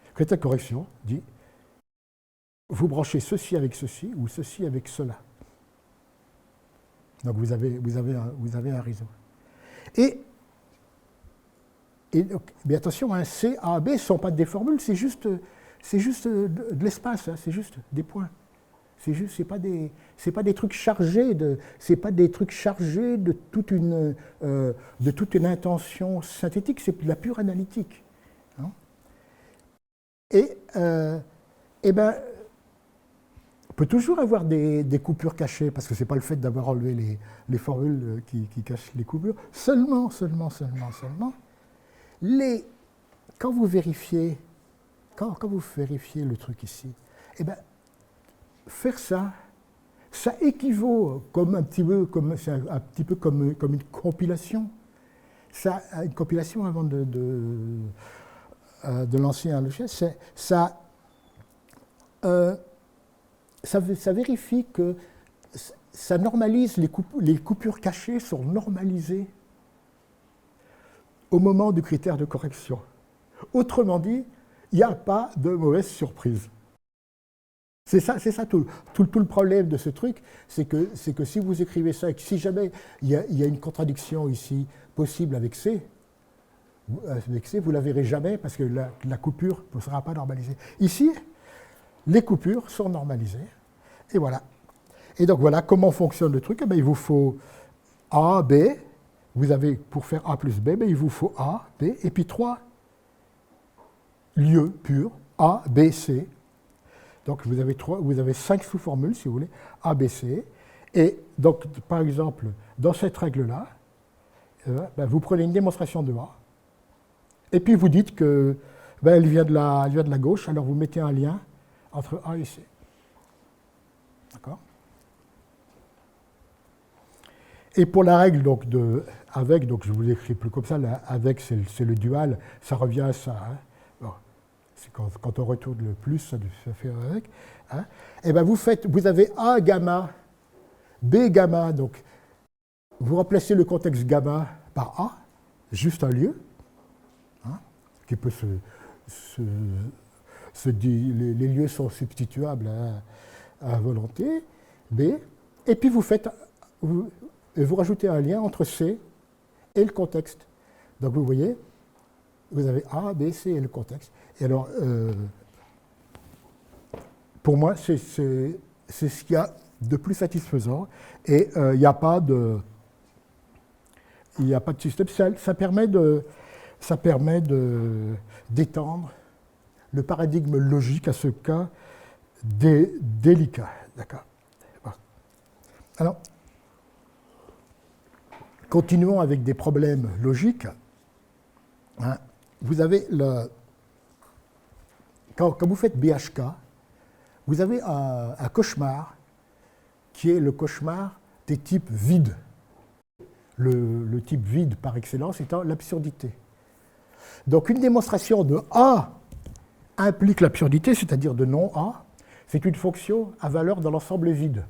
Le critère de correction dit, vous branchez ceci avec ceci ou ceci avec cela. Donc, vous avez un réseau. Mais attention, hein, C, A, B ne sont pas des formules, c'est juste de l'espace, hein, c'est juste des points. C'est pas des trucs chargés de toute une intention synthétique, c'est de la pure analytique. Hein. Et ben, on peut toujours avoir des coupures cachées, parce que c'est pas le fait d'avoir enlevé les formules qui cachent les coupures. Seulement, quand vous vérifiez le truc ici, eh ben, faire ça équivaut un petit peu comme une compilation. Une compilation avant de lancer un logiciel, ça vérifie que ça normalise les coupures cachées sont normalisées au moment du critère de correction. Autrement dit, il n'y a pas de mauvaise surprise. C'est ça tout le problème de ce truc, c'est que si vous écrivez ça et que si jamais il y a une contradiction ici possible avec C, vous ne la verrez jamais parce que la coupure ne sera pas normalisée. Ici, les coupures sont normalisées, et voilà. Et donc voilà comment fonctionne le truc. Eh bien, il vous faut A, B, vous avez, pour faire A plus B, il vous faut A, B, et puis 3 lieux purs, A, B, C. Donc vous avez 5 sous-formules, si vous voulez, A, B, C. Et donc, par exemple, dans cette règle-là, vous prenez une démonstration de A, et puis vous dites que elle vient de la gauche, alors vous mettez un lien entre A et C. D'accord? Et pour la règle donc, avec, donc je vous l'écris plus comme ça, avec c'est le dual, ça revient à ça. Hein. Bon, c'est quand on retourne le plus, ça fait avec. Hein. Et bien vous avez A gamma, B gamma, donc vous remplacez le contexte gamma par A, juste un lieu, hein, qui peut les lieux sont substituables à volonté, B, et puis vous rajoutez un lien entre C et le contexte. Donc vous voyez, vous avez A, B, C et le contexte. Et alors, pour moi, c'est ce qu'il y a de plus satisfaisant. Et il n'y a pas de système. Ça permet d'étendre le paradigme logique à ce cas délicat. D'accord. Voilà. Alors, continuons avec des problèmes logiques. Hein, vous avez quand vous faites BHK, vous avez un cauchemar qui est le cauchemar des types vides. Le type vide par excellence étant l'absurdité. Donc une démonstration de A implique l'absurdité, c'est-à-dire de non-A, c'est une fonction à valeur dans l'ensemble vide.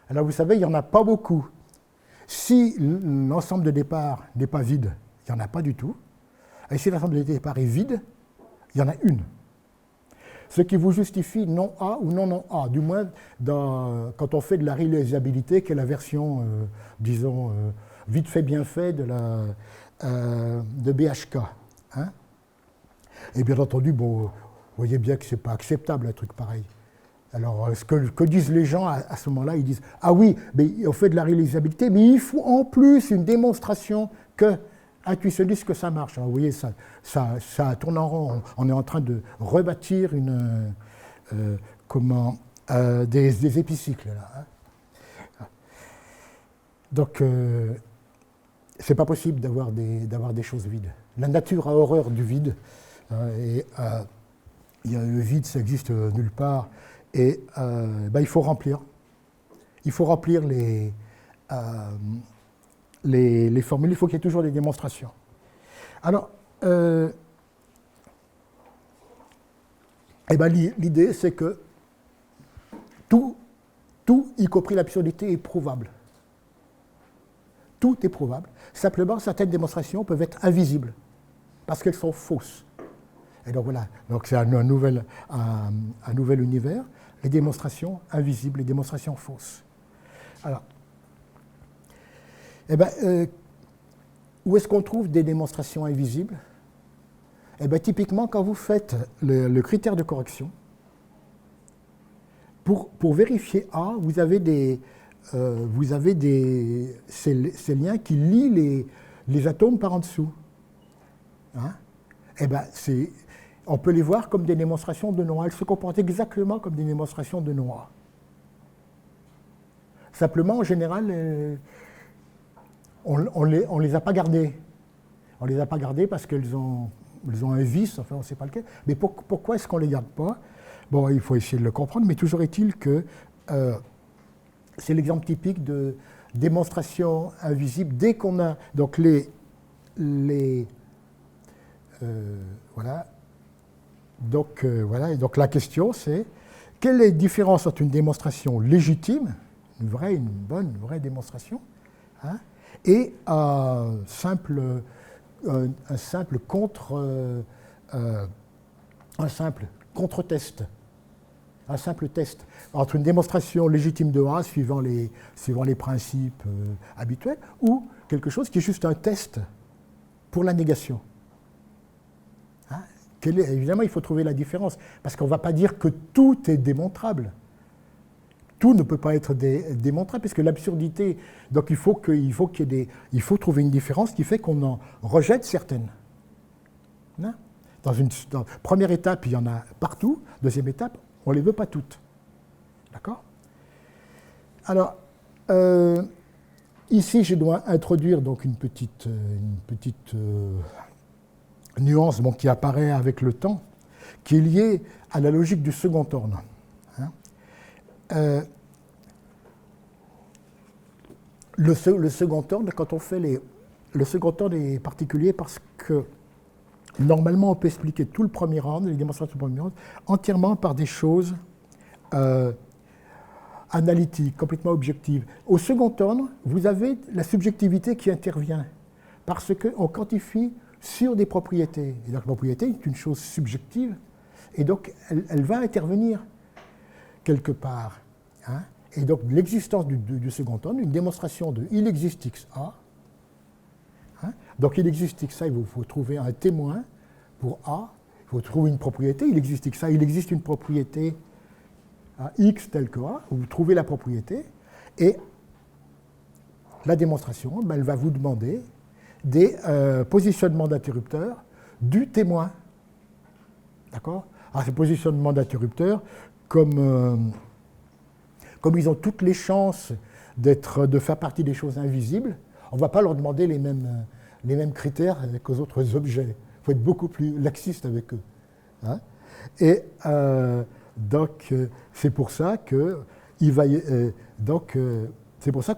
Alors vous savez, il n'y en a pas beaucoup. Si l'ensemble de départ n'est pas vide, il n'y en a pas du tout. Et si l'ensemble de départ est vide, il y en a une. Ce qui vous justifie non A ou non A, du moins quand on fait de la réalisabilité, qui est la version, disons, vite fait, bien fait de BHK. Hein. Et bien entendu, bon, vous voyez bien que ce n'est pas acceptable un truc pareil. Alors, ce que disent les gens à ce moment-là, ils disent « Ah oui, mais on fait de la réalisabilité, mais il faut en plus une démonstration que intuitionniste que ça marche. » Alors, vous voyez, ça tourne en rond. On est en train de rebâtir des épicycles. Là, hein. Donc, c'est pas possible d'avoir des choses vides. La nature a horreur du vide. Et le vide, ça existe nulle part. Et il faut remplir. Il faut remplir les formules. Il faut qu'il y ait toujours des démonstrations. Alors, l'idée, c'est que tout, y compris l'absurdité, est prouvable. Tout est prouvable. Simplement, certaines démonstrations peuvent être invisibles parce qu'elles sont fausses. Et donc voilà, donc c'est un nouvel univers, les démonstrations invisibles, les démonstrations fausses. Alors, où est-ce qu'on trouve des démonstrations invisibles? Typiquement, quand vous faites le critère de correction, pour vérifier A, vous avez ces liens qui lient les atomes par en dessous. Hein? On peut les voir comme des démonstrations de non-A. Elles se comportent exactement comme des démonstrations de non-A. Simplement, en général, on les a pas gardées. On les a pas gardées parce qu'elles ont un vice, enfin on ne sait pas lequel. Mais pourquoi est-ce qu'on ne les garde pas? Bon, il faut essayer de le comprendre, mais toujours est-il que c'est l'exemple typique de démonstration invisible. Dès qu'on a donc voilà. Donc, voilà. Et donc la question c'est, quelle est la différence entre une démonstration légitime, une vraie démonstration, hein, et un simple contre-test, un simple test, entre une démonstration légitime de A suivant les principes habituels, ou quelque chose qui est juste un test pour la négation. Évidemment, il faut trouver la différence, parce qu'on ne va pas dire que tout est démontrable. Tout ne peut pas être démontrable, parce que l'absurdité, donc il faut trouver une différence qui fait qu'on en rejette certaines. Hein? Dans première étape, il y en a partout. Deuxième étape, on ne les veut pas toutes. D'accord? Alors, ici, je dois introduire donc une petite nuance qui apparaît avec le temps, qui est liée à la logique du second ordre. Hein? Le second ordre, quand on fait le second ordre est particulier parce que normalement on peut expliquer tout le premier ordre, les démonstrations du premier ordre, entièrement par des choses analytiques, complètement objectives. Au second ordre, vous avez la subjectivité qui intervient parce qu'on quantifie sur des propriétés. Et donc la propriété est une chose subjective, et donc elle va intervenir quelque part. Hein? Et donc l'existence du second ordre, une démonstration de il existe XA, Hein. Donc il existe que ça, il faut trouver un témoin pour A, il faut trouver une propriété, il existe que ça, il existe une propriété à X tel que A, vous trouvez la propriété, et la démonstration, elle va vous demander des positionnements d'interrupteurs du témoin. D'accord ? Alors ces positionnements d'interrupteurs, comme ils ont toutes les chances de faire partie des choses invisibles, on ne va pas leur demander les mêmes critères qu'aux autres objets. Il faut être beaucoup plus laxiste avec eux. Hein. Et donc, c'est pour ça qu'on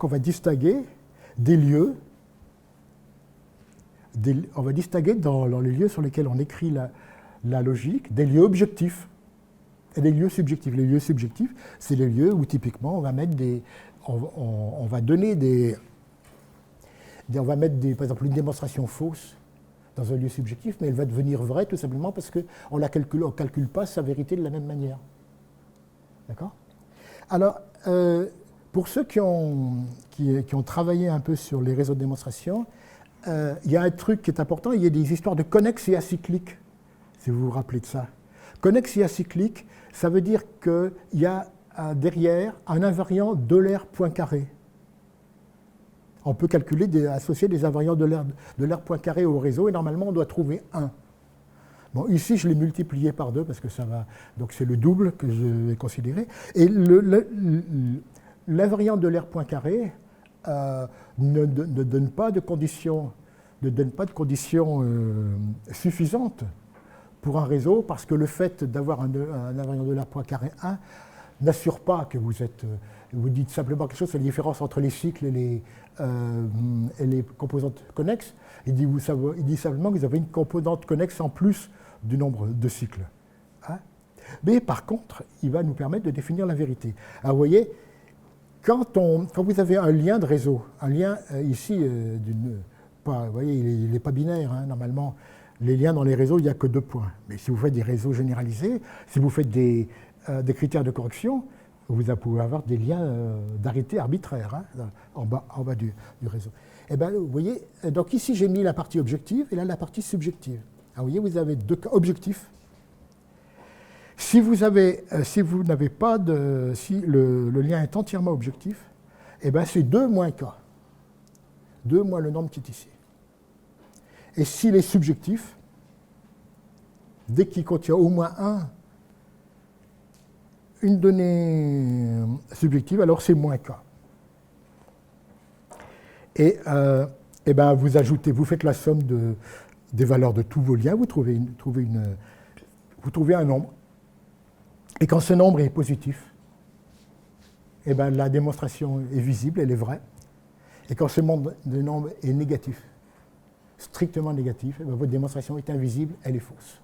va distinguer des lieux, on va distinguer dans les lieux sur lesquels on écrit la logique, des lieux objectifs et des lieux subjectifs. Les lieux subjectifs, c'est les lieux où typiquement on va mettre on va mettre par exemple une démonstration fausse dans un lieu subjectif, mais elle va devenir vraie tout simplement parce qu'on ne calcule pas sa vérité de la même manière. D'accord ? Alors, pour ceux qui ont travaillé un peu sur les réseaux de démonstration, il y a un truc qui est important, il y a des histoires de connexes et acycliques, si vous vous rappelez de ça. Connexe et acyclique, ça veut dire qu'il y a derrière un invariant Euler Poincaré. On peut associer des invariants Euler Poincaré au réseau, et normalement on doit trouver 1. Bon, ici je l'ai multiplié par 2 parce que ça va. Donc c'est le double que je vais considérer. Et l'invariant Euler Poincaré ne donne pas de conditions suffisantes pour un réseau, parce que le fait d'avoir un invariant Euler Poincaré 1 n'assure pas que vous dites simplement quelque chose sur la différence entre les cycles et les composantes connexes. Il dit simplement que vous avez une composante connexe en plus du nombre de cycles. Hein. Mais par contre, il va nous permettre de définir la vérité. Alors vous voyez, quand vous avez un lien de réseau, un lien ici, vous voyez, il n'est pas binaire, hein, normalement. Les liens dans les réseaux, il n'y a que 2 points. Mais si vous faites des réseaux généralisés, si vous faites des critères de correction, vous pouvez avoir des liens d'arrêté arbitraires, hein, en bas du réseau. Et bien, vous voyez, donc ici j'ai mis la partie objective et là la partie subjective. Alors, vous voyez, vous avez 2 cas objectifs. Si n'avez pas si le lien est entièrement objectif, et bien c'est 2 moins K. 2 moins le nombre qui est ici. Et s'il est subjectif, dès qu'il contient au moins une donnée subjective, alors c'est moins K. Et ben vous faites la somme des valeurs de tous vos liens, vous trouvez un nombre. Et quand ce nombre est positif, et ben la démonstration est visible, elle est vraie. Et quand ce nombre est négatif, strictement négatif, et bien votre démonstration est invisible, elle est fausse.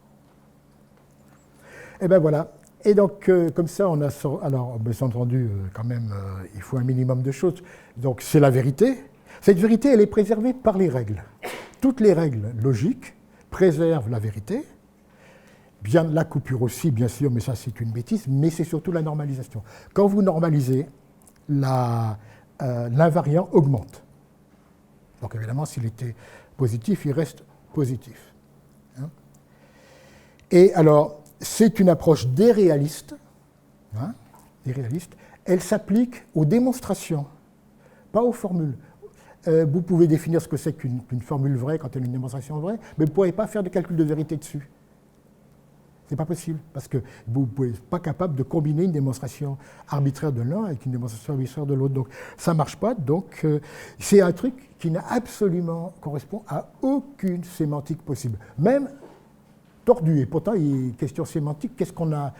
Et bien voilà. Et donc, comme ça, on a... Alors, bien entendu, quand même, il faut un minimum de choses. Donc, c'est la vérité. Cette vérité, elle est préservée par les règles. Toutes les règles logiques préservent la vérité. Bien la coupure aussi, bien sûr, mais ça, c'est une bêtise. Mais c'est surtout la normalisation. Quand vous normalisez, l'invariant augmente. Donc, évidemment, s'il était positif, il reste positif. Hein. Et alors, c'est une approche déréaliste. Hein, déréaliste. Elle s'applique aux démonstrations, pas aux formules. Vous pouvez définir ce que c'est qu'une formule vraie quand elle est une démonstration vraie, mais vous ne pourrez pas faire de calcul de vérité dessus. Ce n'est pas possible, parce que vous n'êtes pas capable de combiner une démonstration arbitraire de l'un avec une démonstration arbitraire de l'autre. Donc ça ne marche pas. Donc c'est un truc qui n'a absolument correspond à aucune sémantique possible. Même tordu. Et pourtant, il est question sémantique, qu'est-ce qu'on a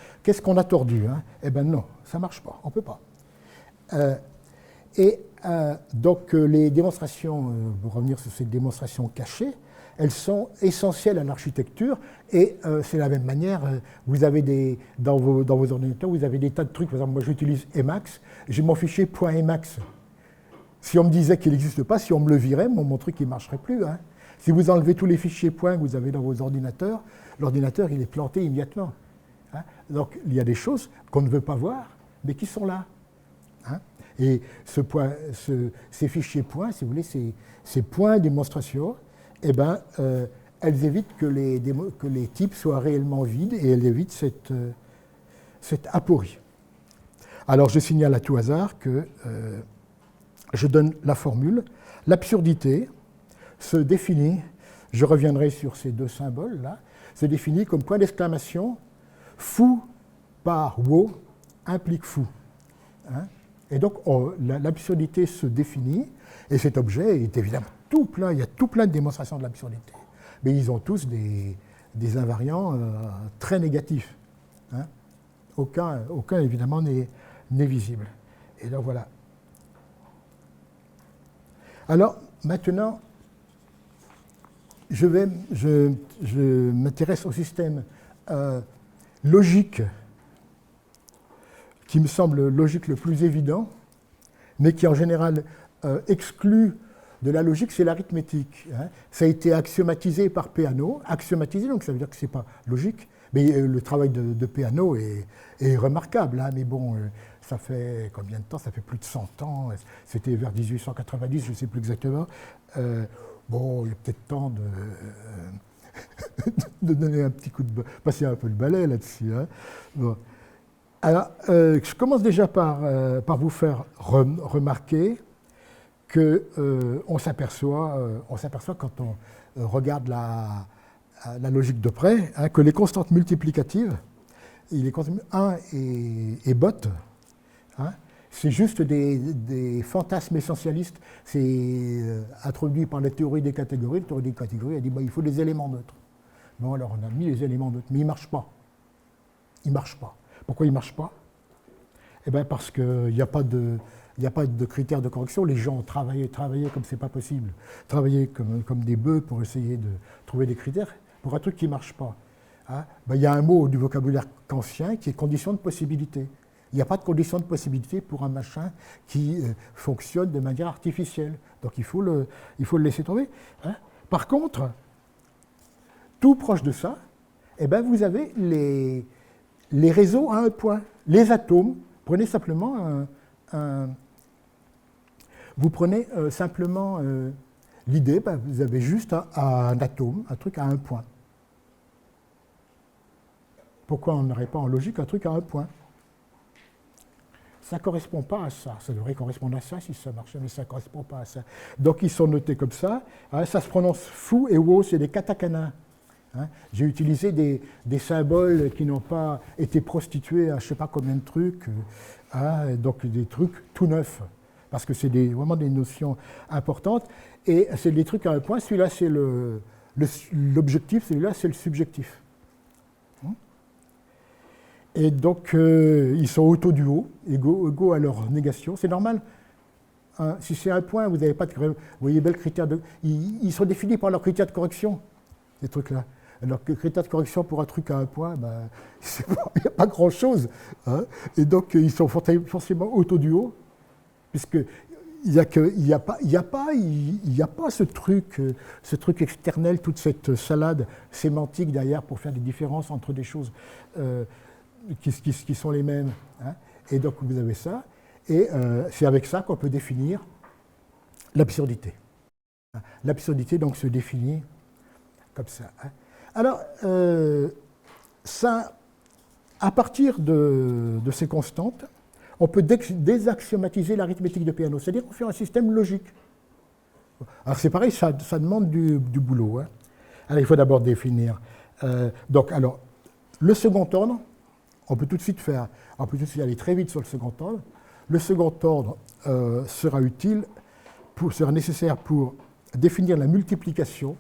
tordu, hein? Eh bien non, ça ne marche pas, on ne peut pas. Donc les démonstrations, pour revenir sur ces démonstrations cachées, elles sont essentielles à l'architecture, et c'est de la même manière, vous avez dans vos ordinateurs, vous avez des tas de trucs. Par exemple, moi j'utilise Emacs, j'ai mon fichier .emacs. Si on me disait qu'il n'existe pas, si on me le virait, mon truc ne marcherait plus. Hein. Si vous enlevez tous les fichiers .que vous avez dans vos ordinateurs, l'ordinateur il est planté immédiatement. Hein. Donc il y a des choses qu'on ne veut pas voir, mais qui sont là. Hein. Et ces fichiers si vous voulez, ces points démonstration, eh ben, elles évitent que les types soient réellement vides et elles évitent cette aporie. Alors je signale à tout hasard que je donne la formule. L'absurdité se définit, je reviendrai sur ces deux symboles-là, se définit comme point d'exclamation, fou par wo implique fou. Hein? Et donc l'absurdité se définit, et cet objet est évidemment tout plein, il y a tout plein de démonstrations de l'absurdité. Mais ils ont tous des invariants très négatifs. Hein? Aucun évidemment n'est visible. Et donc voilà. Alors maintenant, je m'intéresse au système logique qui me semble logique le plus évident, mais qui en général exclut de la logique, c'est l'arithmétique. Hein. Ça a été axiomatisé par Peano. Axiomatisé, donc ça veut dire que ce n'est pas logique. Mais le travail de Peano est remarquable. Hein. Mais bon, ça fait combien de temps? Ça fait plus de 100 ans. C'était vers 1890, je ne sais plus exactement. Bon, il y a peut-être temps de donner un petit coup de... passer un peu le balai là-dessus. Hein. Bon. Alors, je commence déjà par vous faire remarquer qu'on s'aperçoit quand on regarde la logique de près, hein, que les constantes multiplicatives, les constantes 1 et bot, hein, c'est juste des fantasmes essentialistes. C'est introduit par la théorie des catégories. La théorie des catégories a dit il faut des éléments neutres. Bon, alors on a mis les éléments neutres, mais ils ne marchent pas. Ils ne marchent pas. Pourquoi ils ne marchent pas? Eh bien parce qu'il n'y a pas de critères de correction. Les gens ont travaillé comme c'est pas possible. Travaillé comme des bœufs pour essayer de trouver des critères pour un truc qui ne marche pas. Hein? Il y a un mot du vocabulaire kantien qui est condition de possibilité. Il n'y a pas de condition de possibilité pour un machin qui fonctionne de manière artificielle. Donc il faut le laisser tomber. Hein? Par contre, tout proche de ça, eh ben, vous avez les réseaux à un point. Les atomes, prenez simplement vous prenez simplement l'idée, ben, vous avez juste un atome, un truc à un point. Pourquoi on n'aurait pas en logique un truc à un point? Ça ne correspond pas à ça. Ça devrait correspondre à ça si ça marchait, mais ça ne correspond pas à ça. Donc ils sont notés comme ça. Hein, ça se prononce fou et wo, c'est des katakana. Hein. J'ai utilisé des symboles qui n'ont pas été prostitués à je ne sais pas combien de trucs. Hein, donc des trucs tout neufs. Parce que c'est vraiment des notions importantes. Et c'est des trucs à un point. Celui-là, c'est l'objectif. Celui-là, c'est le subjectif. Et donc, ils sont autoduos, égaux à leur négation. C'est normal. Hein, si c'est un point, vous n'avez pas de... Vous voyez, bel critère de... Ils sont définis par leurs critères de correction, ces trucs-là. Alors que critères de correction pour un truc à un point, ben, il n'y a pas grand-chose. Hein. Et donc, ils sont forcément autoduos, puisqu'il n'y a pas ce truc externel, toute cette salade sémantique derrière pour faire des différences entre des choses qui sont les mêmes. Hein. Et donc vous avez ça, et c'est avec ça qu'on peut définir l'absurdité. L'absurdité donc se définit comme ça. Hein. Alors, ça, à partir de ces constantes, on peut désaxiomatiser l'arithmétique de Peano, c'est-à-dire qu'on fait un système logique. Alors c'est pareil, ça demande du boulot. Hein. Alors il faut d'abord définir. Donc, alors, le second ordre, on peut tout de suite aller très vite sur le second ordre. Le second ordre sera nécessaire pour définir la multiplication.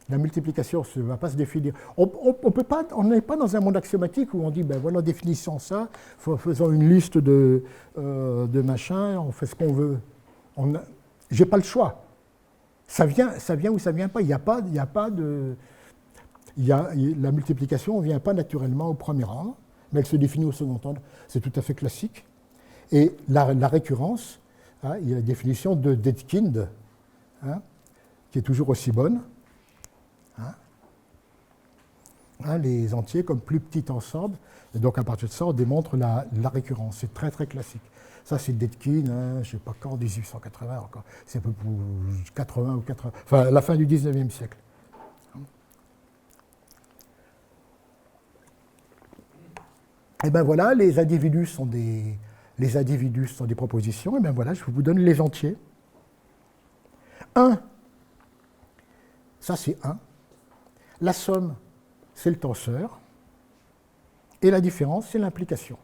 La multiplication ne va pas se définir. On n'est pas dans un monde axiomatique où on dit, ben voilà, définissons ça, faisons une liste de machins, on fait ce qu'on veut. J'ai pas le choix. Ça vient ou ça vient pas. Il n'y a pas de... la multiplication ne vient pas naturellement au premier ordre, mais elle se définit au second ordre. C'est tout à fait classique. Et la récurrence, hein, il y a la définition de Dedekind, hein, qui est toujours aussi bonne. Hein. hein, les entiers comme plus petits ensemble. Et donc à partir de ça, on démontre la récurrence. C'est très très classique. Ça, c'est Dedekind, hein, je ne sais pas quand, 1880 encore. C'est un peu pour 80 ou 80, enfin la fin du 19e siècle. Et bien voilà, les individus sont des propositions. Et bien voilà, je vous donne les entiers. 1, ça c'est 1. La somme, c'est le tenseur. Et la différence, c'est l'implication.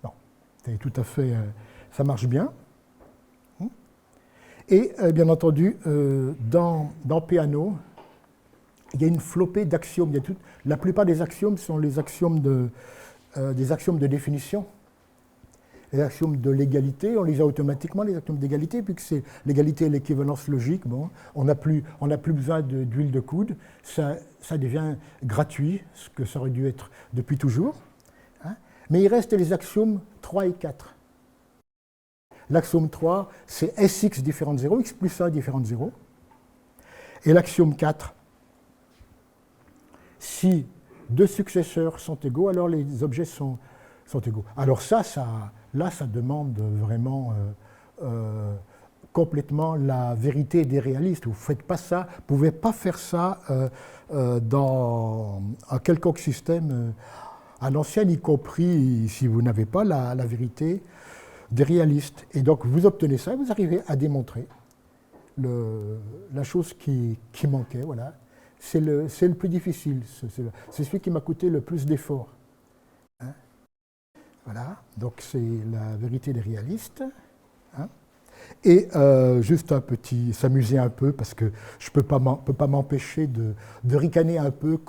Bon, c'est tout à fait, ça marche bien. Et bien entendu, dans Peano, il y a une flopée d'axiomes. La plupart des axiomes sont des axiomes de définition. Les axiomes de l'égalité, on les a automatiquement, les axiomes d'égalité, puisque c'est l'égalité et l'équivalence logique. Bon, on n'a plus besoin d'huile de coude, ça devient gratuit, ce que ça aurait dû être depuis toujours. Hein. Mais il reste les axiomes 3 et 4. L'axiome 3, c'est Sx différent de 0, x plus 1 différent de 0. Et l'axiome 4, si deux successeurs sont égaux, alors les objets sont égaux. Alors là, ça demande vraiment complètement la vérité des réalistes. Vous ne faites pas ça, vous ne pouvez pas faire ça dans un quelconque système à l'ancienne, y compris si vous n'avez pas la vérité des réalistes. Et donc vous obtenez ça et vous arrivez à démontrer la chose qui manquait. Voilà. C'est le plus difficile, c'est celui qui m'a coûté le plus d'efforts. Hein. Voilà, donc c'est la vérité des réalistes. Hein. Et juste s'amuser un peu, parce que je ne peux pas m'empêcher de ricaner un peu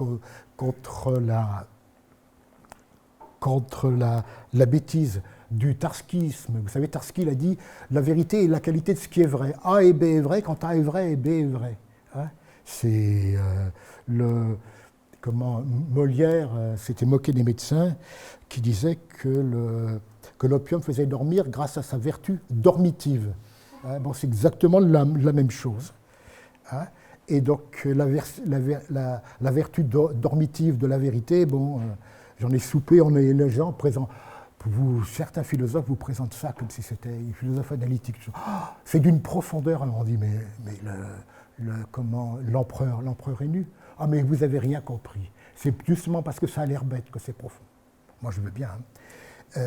contre la bêtise du tarskisme. Vous savez, Tarski il a dit la vérité est la qualité de ce qui est vrai. A et B est vrai quand A est vrai et B est vrai. Hein. C'est Molière s'était moqué des médecins qui disaient que l'opium faisait dormir grâce à sa vertu dormitive. Hein, bon, c'est exactement la même chose. Hein, et donc la vertu dormitive de la vérité, bon, j'en ai soupé, les gens présentent. Certains philosophes vous présentent ça comme si c'était une philosophie analytique. C'est d'une profondeur. Alors on dit, mais l'empereur est nu. Ah, mais vous n'avez rien compris. C'est justement parce que ça a l'air bête que c'est profond. Moi, je veux bien. Hein.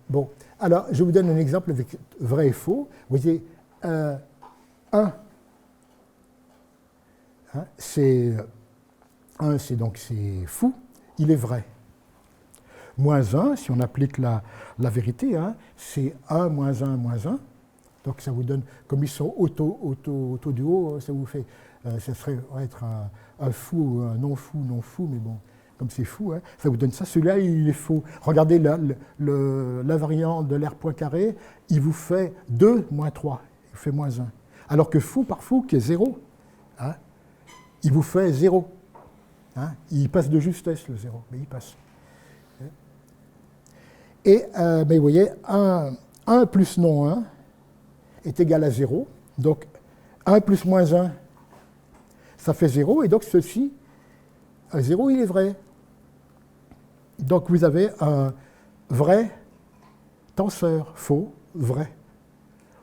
Bon, alors, je vous donne un exemple avec vrai et faux. Vous voyez, 1, hein, c'est fou, il est vrai. Moins 1, si on applique la vérité, hein, c'est 1 moins 1 moins 1. Donc ça vous donne, comme ils sont auto-duo, ça vous fait, ça serait être un fou, un non fou, mais bon, comme c'est fou, hein, ça vous donne ça. Celui-là, il est faux. Regardez l'invariant de l'air point carré, il vous fait 2 moins 3, il vous fait moins 1. Alors que fou par fou, qui est 0, hein, il vous fait 0. Hein, il passe de justesse, le 0, mais il passe. Et mais vous voyez, 1 plus non 1 est égal à 0. Donc 1 plus moins 1, ça fait 0. Et donc ceci, 0, il est vrai. Donc vous avez un vrai tenseur, faux, vrai.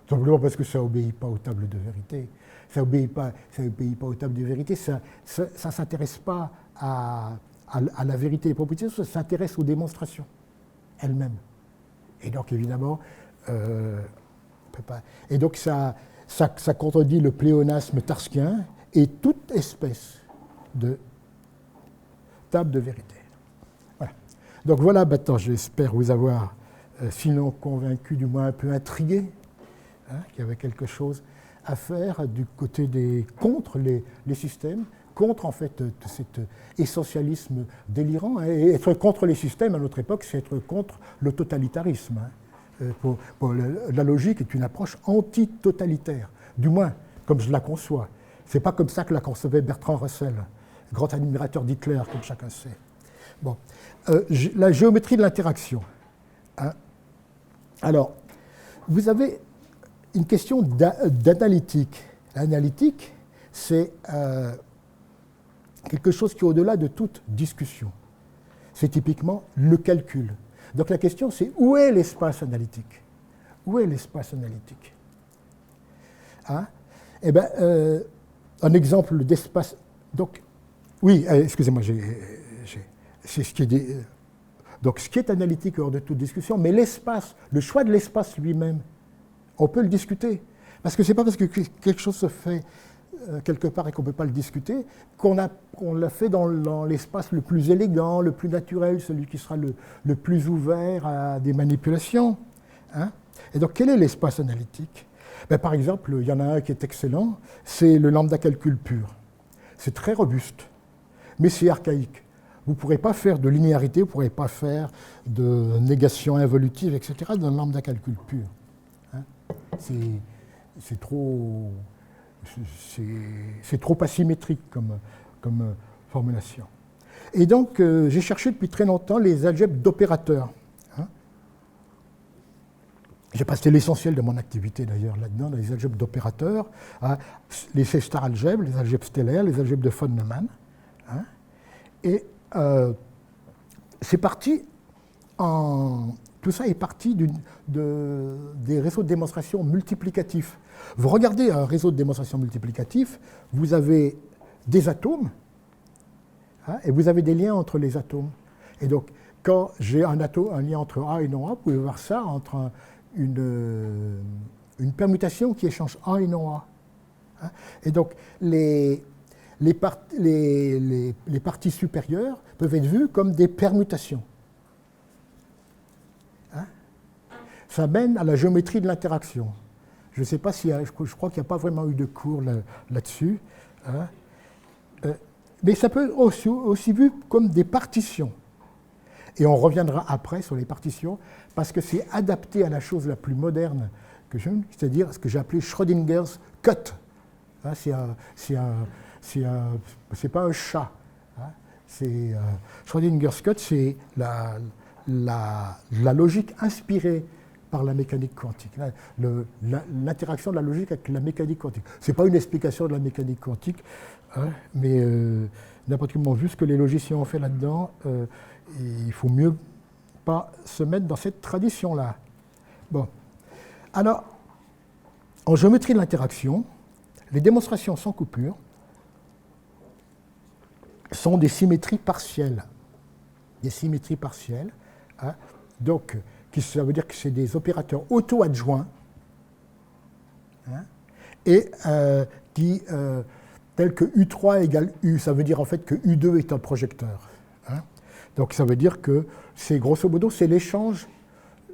Simplement parce que ça n'obéit pas aux tables de vérité. Ça n'obéit pas aux tables de vérité. Ça ne s'intéresse pas à la vérité des propositions, ça s'intéresse aux démonstrations elles-mêmes. Et donc évidemment, et donc ça contredit le pléonasme tarskien et toute espèce de table de vérité. Voilà. Donc voilà, maintenant j'espère vous avoir, sinon convaincu, du moins un peu intrigué, hein, qu'il y avait quelque chose à faire du côté contre les systèmes, contre en fait cet essentialisme délirant. Hein, et être contre les systèmes à notre époque, c'est être contre le totalitarisme. Hein. La logique est une approche anti-totalitaire, du moins comme je la conçois. Ce n'est pas comme ça que la concevait Bertrand Russell, grand admirateur d'Hitler, comme chacun sait. Bon. La géométrie de l'interaction. Hein. Alors, vous avez une question d'analytique. L'analytique, c'est quelque chose qui est au-delà de toute discussion. C'est typiquement le calcul. Donc la question, c'est où est l'espace analytique? Où est l'espace analytique? Hein? Eh bien, un exemple d'espace. Donc, oui, excusez-moi, c'est ce qui est donc ce qui est analytique hors de toute discussion, mais l'espace, le choix de l'espace lui-même, on peut le discuter. Parce que ce n'est pas parce que quelque chose se fait quelque part et qu'on ne peut pas le discuter qu'on l'a fait dans l'espace le plus élégant, le plus naturel, celui qui sera le plus ouvert à des manipulations. Hein? Et donc, quel est l'espace analytique? Ben, par exemple, il y en a un qui est excellent, c'est le lambda calcul pur. C'est très robuste, mais c'est archaïque. Vous ne pourrez pas faire de linéarité, vous ne pourrez pas faire de négation involutive, etc., dans le lambda calcul pur. Hein? C'est trop asymétrique comme formulation. Et donc, j'ai cherché depuis très longtemps les algèbres d'opérateurs. Hein? J'ai passé l'essentiel de mon activité d'ailleurs là-dedans, dans les algèbres d'opérateurs, hein? Les star algèbres, les algèbres stellaires, les algèbres de von Neumann. Hein? Et c'est parti tout ça est parti des réseaux de démonstration multiplicatifs. Vous regardez un réseau de démonstration multiplicatif, vous avez des atomes, hein, et vous avez des liens entre les atomes. Et donc, quand j'ai un lien entre A et non A, vous pouvez voir ça entre une permutation qui échange A et non A. Hein. Et donc, les parties supérieures peuvent être vues comme des permutations. Hein? Ça mène à la géométrie de l'interaction. Je ne sais pas si je crois qu'il n'y a pas vraiment eu de cours là-dessus. Hein? Mais ça peut aussi vu comme des partitions. Et on reviendra après sur les partitions, parce que c'est adapté à la chose la plus moderne que j'ai, c'est-à-dire ce que j'ai appelé Schrödinger's cut. Hein, c'est pas un chat. Hein, Schrödinger's cut, c'est la logique inspirée par la mécanique quantique. L'interaction de la logique avec la mécanique quantique. Ce n'est pas une explication de la mécanique quantique, hein, mais n'importe comment, vu ce que les logiciens ont fait là-dedans, il ne faut mieux pas se mettre dans cette tradition-là. Bon. Alors, en géométrie de l'interaction, les démonstrations sans coupure sont des symétries partielles. Des symétries partielles. Hein, donc, ça veut dire que c'est des opérateurs auto-adjoints, hein, et tels que U3 égale U, ça veut dire en fait que U2 est un projecteur. Hein. Donc ça veut dire que c'est grosso modo c'est l'échange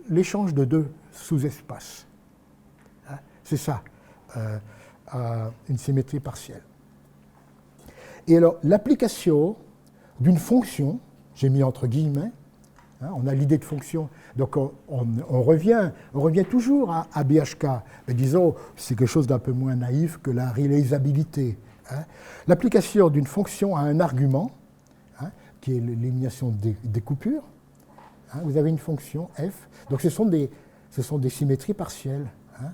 de deux sous-espaces. Hein. C'est ça, une symétrie partielle. Et alors l'application d'une fonction, j'ai mis entre guillemets, hein, on a l'idée de fonction, donc on revient toujours à BHK, mais disons c'est quelque chose d'un peu moins naïf que la réalisabilité. Hein. L'application d'une fonction à un argument, hein, qui est l'élimination des coupures, hein, vous avez une fonction f, donc ce sont des symétries partielles, hein,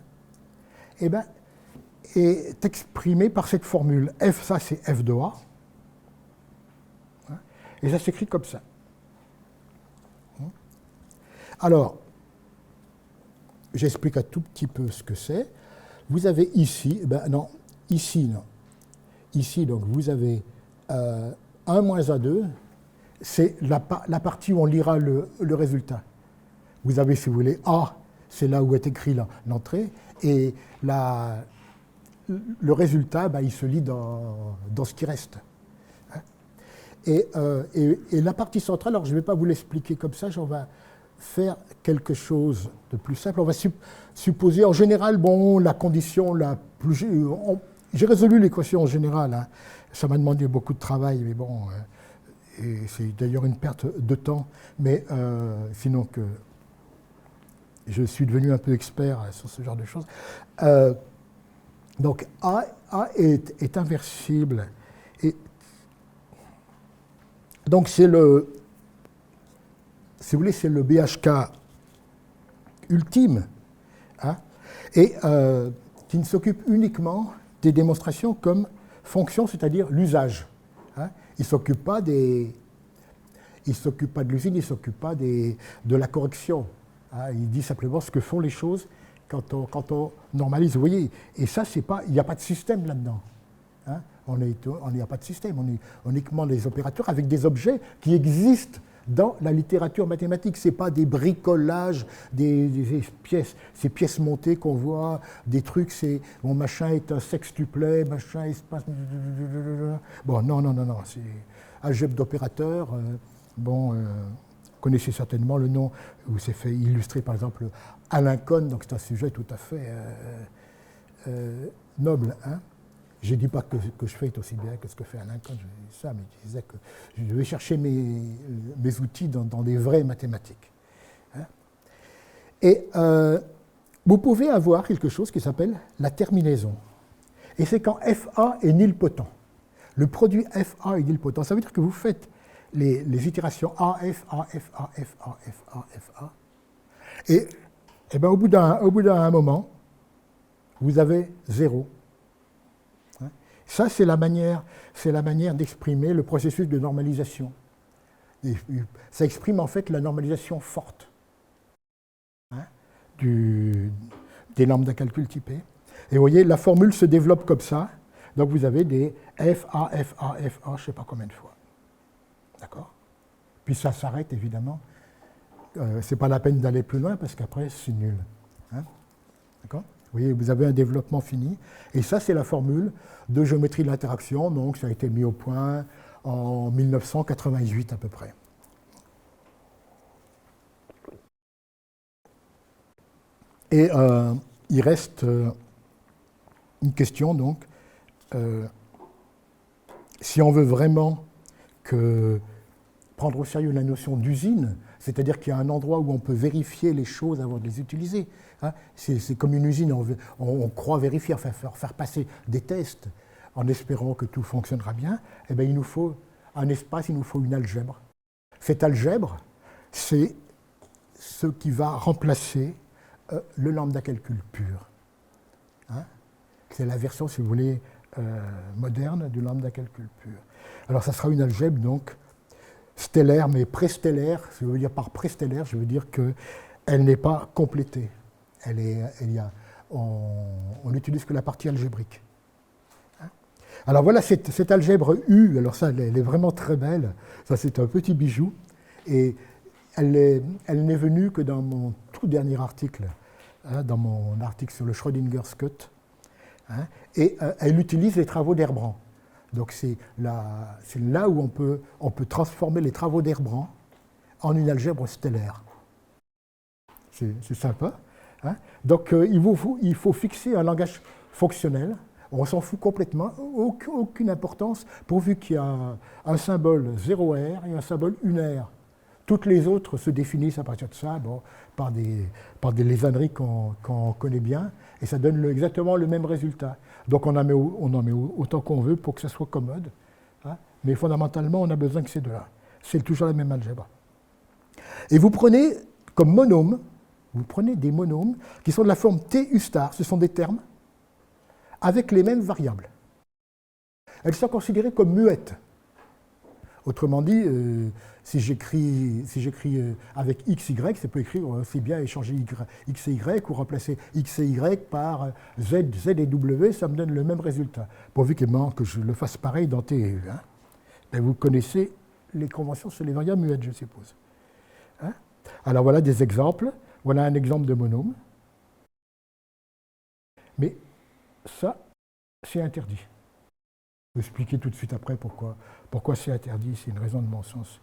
est exprimée par cette formule. F, ça c'est f de A, hein, et ça s'écrit comme ça. Alors, j'explique un tout petit peu ce que c'est. Vous avez ici, ici, donc vous avez 1 moins A2, c'est la partie où on lira le résultat. Vous avez, si vous voulez, A, c'est là où est écrit l'entrée, et le résultat, il se lit dans ce qui reste. Et la partie centrale, alors je ne vais pas vous l'expliquer comme ça, j'en vais faire quelque chose de plus simple. On va supposer, en général, la condition la plus... J'ai résolu l'équation en général, hein. Ça m'a demandé beaucoup de travail, mais bon, et c'est d'ailleurs une perte de temps, mais sinon que je suis devenu un peu expert sur ce genre de choses. Donc A est inversible. Et donc c'est si vous voulez, c'est le BHK ultime, hein, et qui ne s'occupe uniquement des démonstrations comme fonction, c'est-à-dire l'usage. Hein, il ne s'occupe pas de l'usine, il ne s'occupe pas de la correction. Hein. Il dit simplement ce que font les choses quand on normalise. Vous voyez, et ça, il n'y a pas de système là-dedans. Hein. Il n'y a pas de système, on est uniquement des opérateurs avec des objets qui existent dans la littérature mathématique. Ce n'est pas des bricolages, des pièces, ces pièces montées qu'on voit, des trucs, c'est mon machin est un sextuplet, machin espace. Bon, non, c'est algèbre d'opérateurs. Vous connaissez certainement le nom où c'est fait illustrer par exemple Alain Cohn, donc c'est un sujet tout à fait noble. Hein. Je ne dis pas que je fais aussi bien que ce que fait Alain Cohn, je dis ça, mais je disais que je devais chercher mes outils dans des vraies mathématiques. Hein. Et vous pouvez avoir quelque chose qui s'appelle la terminaison. Et c'est quand FA est nilpotent. Le produit FA est nilpotent. Ça veut dire que vous faites les itérations A, F, A, F, A, F, A, F, A, F, A. Et ben, au bout d'un moment, vous avez 0. Ça, c'est la manière d'exprimer le processus de normalisation. Et ça exprime en fait la normalisation forte des lambda calcul typés. Et vous voyez, la formule se développe comme ça. Donc vous avez des F, A, F, A, F, A, je ne sais pas combien de fois. D'accord ? Puis ça s'arrête, évidemment. Ce n'est pas la peine d'aller plus loin parce qu'après, c'est nul. Hein ? D'accord ? Vous voyez, vous avez un développement fini. Et ça, c'est la formule de géométrie de l'interaction. Donc, ça a été mis au point en 1988 à peu près. Et il reste une question, donc. Si on veut vraiment prendre au sérieux la notion d'usine, c'est-à-dire qu'il y a un endroit où on peut vérifier les choses avant de les utiliser. Hein. C'est comme une usine, on croit vérifier, enfin faire passer des tests en espérant que tout fonctionnera bien. Eh bien, il nous faut un espace, il nous faut une algèbre. Cette algèbre, c'est ce qui va remplacer le lambda calcul pur. Hein. C'est la version, si vous voulez, moderne du lambda calcul pur. Alors, ça sera une algèbre, donc, stellaire, mais préstellaire. Ce que je veux dire par préstellaire, je veux dire qu'elle n'est pas complétée. On n'utilise que la partie algébrique. Hein. Alors voilà cette algèbre U, alors ça, elle est vraiment très belle. Ça, c'est un petit bijou. Et elle n'est venue que dans mon tout dernier article, hein, dans mon article sur le Schrödinger's cut. Hein, et elle utilise les travaux d'Herbrand. Donc c'est là où on peut transformer les travaux d'Herbrand en une algèbre stellaire. C'est sympa. Hein. Donc il faut fixer un langage fonctionnel. On s'en fout complètement, aucune importance, pourvu qu'il y a un symbole 0R et un symbole 1R. Toutes les autres se définissent à partir de ça, par des lésaneries qu'on connaît bien, et ça donne exactement le même résultat. Donc on en met autant qu'on veut pour que ça soit commode, hein, mais fondamentalement, on a besoin que ces deux-là. C'est toujours la même algèbre. Et vous prenez comme monôme, vous prenez des monômes qui sont de la forme TU star, ce sont des termes, avec les mêmes variables. Elles sont considérées comme muettes. Autrement dit, si j'écris avec x, y, ça peut écrire aussi bien échanger x et y ou remplacer x et y par z et w, ça me donne le même résultat. Pourvu que je le fasse pareil dans t et u. Hein. Ben, vous connaissez les conventions sur les variables muettes, je suppose. Hein. Alors voilà des exemples. Voilà un exemple de monôme. Mais ça, c'est interdit. Je vais expliquer tout de suite après pourquoi c'est interdit, c'est une raison de bon sens.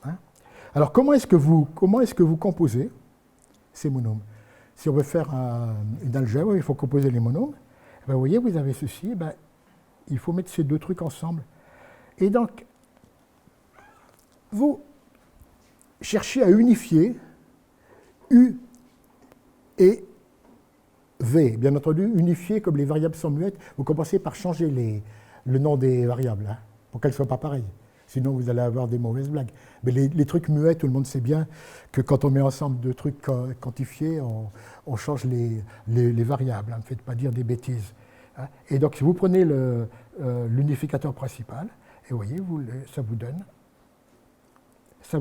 Hein. Alors comment est-ce que vous composez ces monômes? Si on veut faire une algèbre, il faut composer les monômes. Ben, vous voyez, vous avez ceci, ben, il faut mettre ces deux trucs ensemble. Et donc, vous cherchez à unifier U et V. Bien entendu, unifier comme les variables sont muettes, vous commencez par changer le nom des variables, hein, pour qu'elles ne soient pas pareilles. Sinon, vous allez avoir des mauvaises blagues. Mais les trucs muets, tout le monde sait bien que quand on met ensemble deux trucs quantifiés, on change les variables. Ne me faites pas dire des bêtises. Hein. Et donc, si vous prenez l'unificateur principal, et vous voyez, ça vous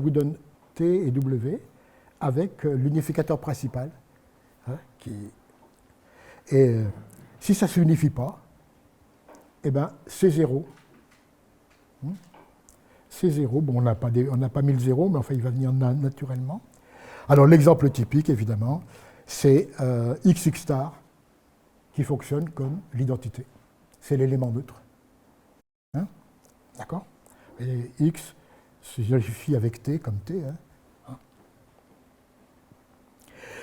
donne T et W avec l'unificateur principal. Hein, et si ça ne s'unifie pas, eh ben, c'est 0. C'est 0. Bon, on n'a pas mis le 0, mais enfin, il va venir naturellement. Alors, l'exemple typique, évidemment, c'est XX star qui fonctionne comme l'identité. C'est l'élément neutre. Hein? D'accord? Et X se justifie avec T comme T. Hein?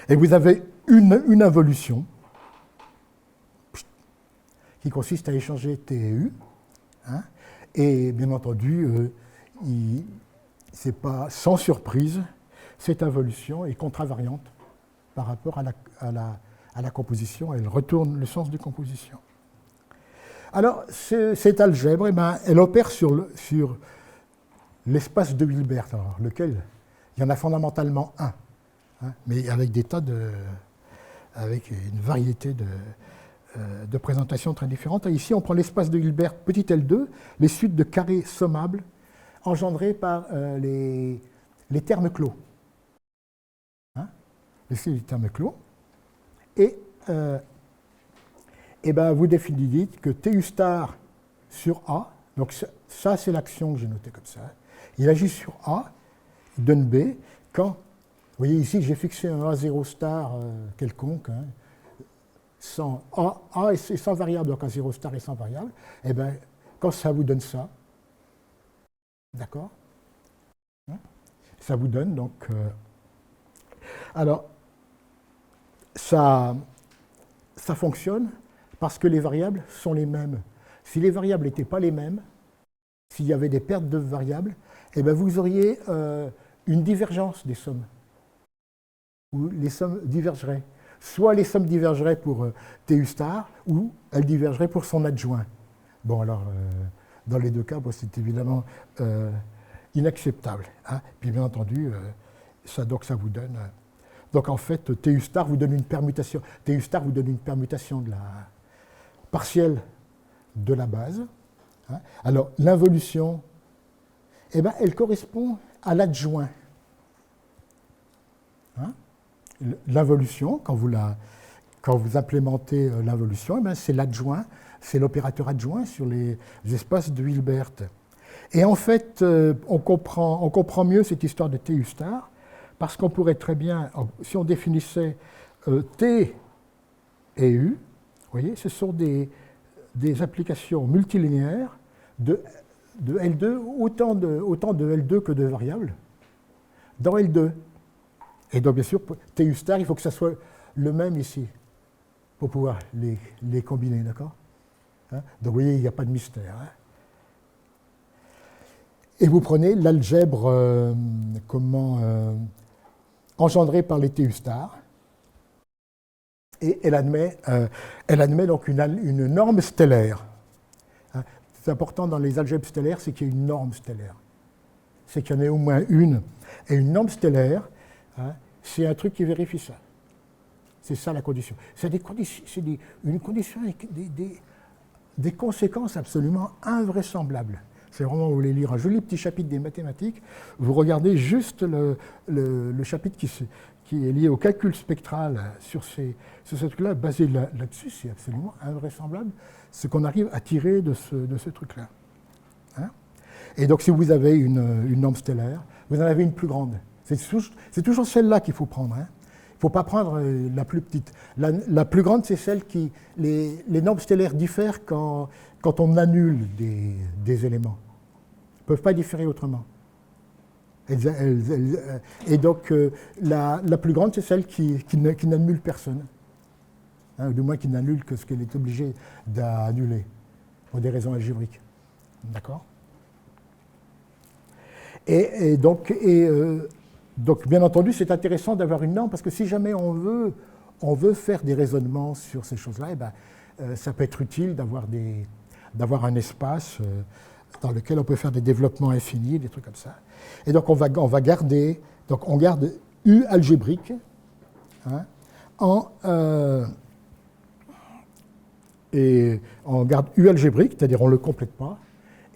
Et vous avez une involution qui consiste à échanger T et U. Hein? Et bien entendu, c'est pas sans surprise, cette involution est contravariante par rapport à la composition. Elle retourne le sens de composition. Alors, cette algèbre, eh ben, elle opère sur l'espace de Hilbert, alors, lequel il y en a fondamentalement un, hein, mais avec avec une variété de présentations très différentes. Et ici, on prend l'espace de Hilbert petit L2, les suites de carrés sommables engendrées par les termes clos. Hein, les suites des termes clos. Et ben, vous définissez que TU star sur A, donc ça c'est l'action que j'ai notée comme ça, il agit sur A, il donne B, quand, vous voyez ici j'ai fixé un A0 star quelconque, hein, sans A est sans variable, donc A0 star est sans variable, et bien quand ça vous donne ça, d'accord, hein, ça vous donne donc, alors ça fonctionne parce que les variables sont les mêmes. Si les variables n'étaient pas les mêmes, s'il y avait des pertes de variables, eh bien vous auriez une divergence des sommes, où les sommes divergeraient. Soit les sommes divergeraient pour TU star, ou elles divergeraient pour son adjoint. Bon, alors, dans les deux cas, bon, c'est évidemment inacceptable. Hein. Puis bien entendu, donc ça vous donne... donc en fait, TU star vous donne une permutation. TU star vous donne une permutation de la partielle de la base. Hein. Alors, l'involution, eh ben, elle correspond à l'adjoint. Hein. L'involution, quand vous implémentez l'involution, eh ben, c'est l'adjoint, c'est l'opérateur adjoint sur les espaces de Hilbert. Et en fait, on comprend mieux cette histoire de TU star, parce qu'on pourrait très bien, si on définissait T et U, vous voyez, ce sont des applications multilinéaires de L2, autant de L2 que de variables, dans L2. Et donc, bien sûr, TU star, il faut que ça soit le même ici, pour pouvoir les combiner, d'accord, hein. Donc, vous voyez, il n'y a pas de mystère. Hein. Et vous prenez l'algèbre engendrée par les TU star, et elle admet donc une norme stellaire. Hein. C'est important dans les algèbres stellaires, c'est qu'il y ait une norme stellaire. C'est qu'il y en ait au moins une. Et une norme stellaire, hein, c'est un truc qui vérifie ça. C'est ça la condition. C'est une condition avec des conséquences absolument invraisemblables. C'est vraiment, vous voulez lire un joli petit chapitre des mathématiques, vous regardez juste le chapitre qui est lié au calcul spectral sur ce truc-là, basé là-dessus, c'est absolument invraisemblable ce qu'on arrive à tirer de ce truc-là. Hein. Et donc, si vous avez une norme stellaire, vous en avez une plus grande. C'est toujours celle-là qu'il faut prendre. Hein. Il ne faut pas prendre la plus petite. La plus grande, c'est celle qui... Les normes stellaires diffèrent quand on annule des éléments. Ils ne peuvent pas différer autrement. Et donc, la plus grande, c'est celle qui n'annule personne. Hein, ou du moins qui n'annule que ce qu'elle est obligée d'annuler, pour des raisons algébriques. D'accord ? Et donc, bien entendu, c'est intéressant d'avoir une norme, parce que si jamais on veut faire des raisonnements sur ces choses-là, eh ben, ça peut être utile d'avoir un espace dans lequel on peut faire des développements infinis, des trucs comme ça. Et donc on garde U algébrique, hein, et on garde U algébrique, c'est-à-dire on ne le complète pas.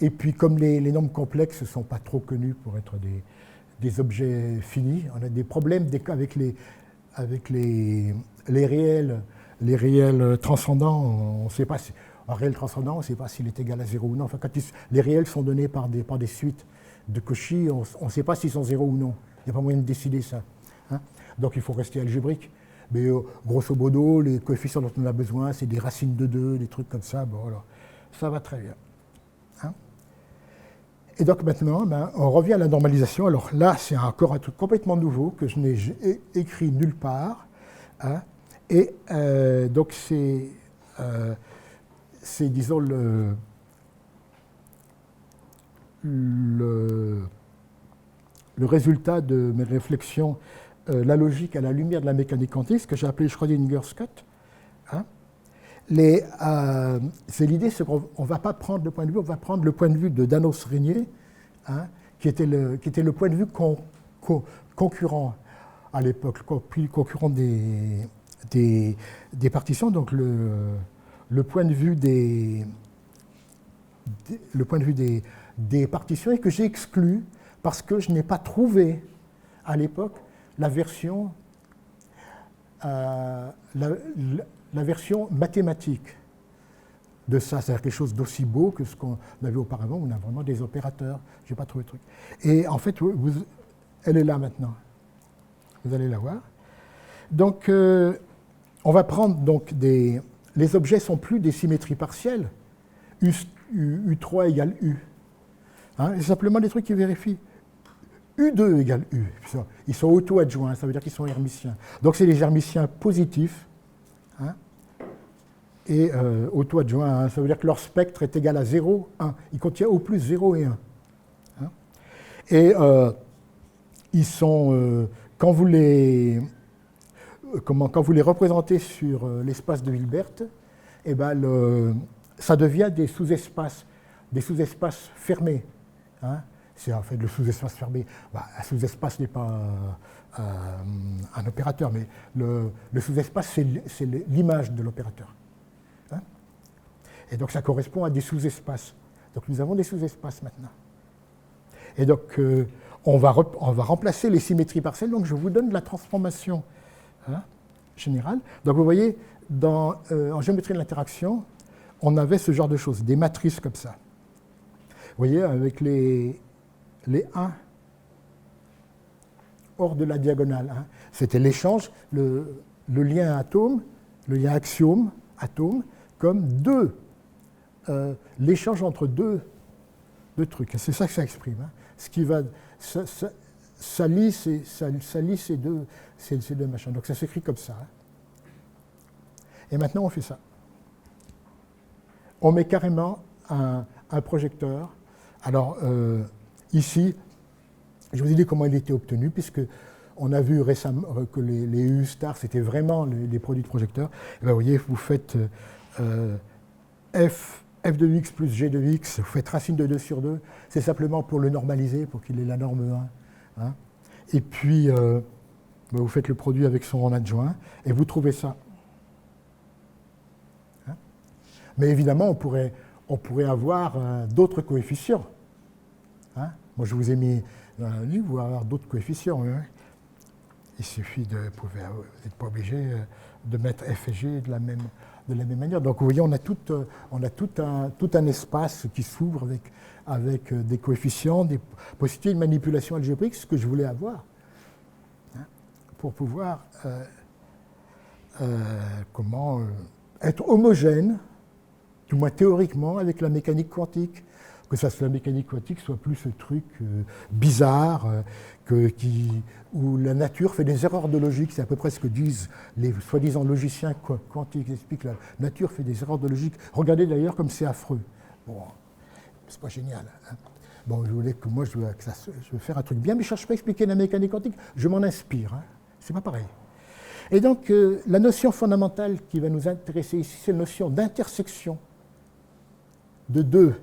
Et puis comme les nombres complexes ne sont pas trop connus pour être des objets finis, on a des problèmes avec les réels transcendants. On ne sait pas si, un réel transcendant, on ne sait pas s'il est égal à 0 ou non. Enfin, quand les réels sont donnés par des suites de Cauchy, on ne sait pas s'ils sont 0 ou non. Il n'y a pas moyen de décider ça. Hein. Donc il faut rester algébrique. Mais grosso modo, les coefficients dont on a besoin, c'est des racines de 2, des trucs comme ça. Bon, alors, ça va très bien. Hein. Et donc maintenant, on revient à la normalisation. Alors là, c'est encore un truc complètement nouveau que je n'ai écrit nulle part. Hein. Et donc c'est disons, le résultat de mes réflexions, la logique à la lumière de la mécanique quantique, ce que j'ai appelé Schrödinger's cut. Hein. C'est l'idée, c'est qu'on ne va pas prendre le point de vue, on va prendre le point de vue de Danos-Régnier, hein, qui était le point de vue concurrent à l'époque, concurrent des partitions, donc le point de vue des partitions, et que j'ai exclu parce que je n'ai pas trouvé à l'époque la version mathématique de ça, c'est-à-dire quelque chose d'aussi beau que ce qu'on avait auparavant, où on a vraiment des opérateurs. Je n'ai pas trouvé le truc. Et en fait, elle est là maintenant. Vous allez la voir. Donc, on va prendre donc les objets ne sont plus des symétries partielles. U3 égale U. Hein, c'est simplement des trucs qui vérifient. U2 égale U. Ils sont auto-adjoints, ça veut dire qu'ils sont hermitiens. Donc c'est les hermitiens positifs. Hein, et auto-adjoints, hein, ça veut dire que leur spectre est égal à 0, 1. Il contient au plus 0 et 1. Hein, et ils sont, quand vous les représentez sur l'espace de Hilbert, eh ben ça devient des sous-espaces fermés. Hein. C'est en fait le sous-espace fermé. Un sous-espace n'est pas un opérateur, mais le sous-espace, c'est l'image de l'opérateur. Hein. Et donc ça correspond à des sous-espaces. Donc nous avons des sous-espaces maintenant. Et donc on va remplacer les symétries partielles. Donc je vous donne la transformation, hein, générale. Donc vous voyez, en géométrie de l'interaction, on avait ce genre de choses, des matrices comme ça. Vous voyez, avec les 1 hors de la diagonale. Hein. C'était l'échange, le lien atome, le lien axiome-atome, comme l'échange entre deux trucs. C'est ça que ça exprime. Hein. Ce qui va, ça lie ces deux machins. Donc ça s'écrit comme ça. Hein. Et maintenant, on fait ça. On met carrément un projecteur. Alors, ici, je vous ai dit comment il était obtenu, puisque on a vu récemment que les U-stars, c'était vraiment les produits de projecteurs. Et bien, vous voyez, vous faites f de x plus g de x, vous faites racine de 2 sur 2, c'est simplement pour le normaliser, pour qu'il ait la norme 1. Hein. Et puis, vous faites le produit avec son adjoint, et vous trouvez ça. Hein. Mais évidemment, on pourrait avoir d'autres coefficients. Hein. Moi, je vous ai mis dans un livre, vous pouvez avoir d'autres coefficients. Hein. Il suffit vous n'êtes pas obligé de mettre f et g de la même manière. Donc, vous voyez, on a tout un espace qui s'ouvre avec des coefficients, des possibilités de manipulation algébrique, ce que je voulais avoir, hein, pour pouvoir être homogène, du moins théoriquement, avec la mécanique quantique. Que ça, la mécanique quantique soit plus ce truc bizarre, où la nature fait des erreurs de logique. C'est à peu près ce que disent les soi-disant logiciens quantiques. Ils expliquent que la nature fait des erreurs de logique. Regardez d'ailleurs comme c'est affreux. Bon, c'est pas génial. Hein. Bon, je veux faire un truc bien, mais je ne cherche pas à expliquer la mécanique quantique. Je m'en inspire. Hein. C'est pas pareil. Et donc, la notion fondamentale qui va nous intéresser ici, c'est la notion d'intersection de deux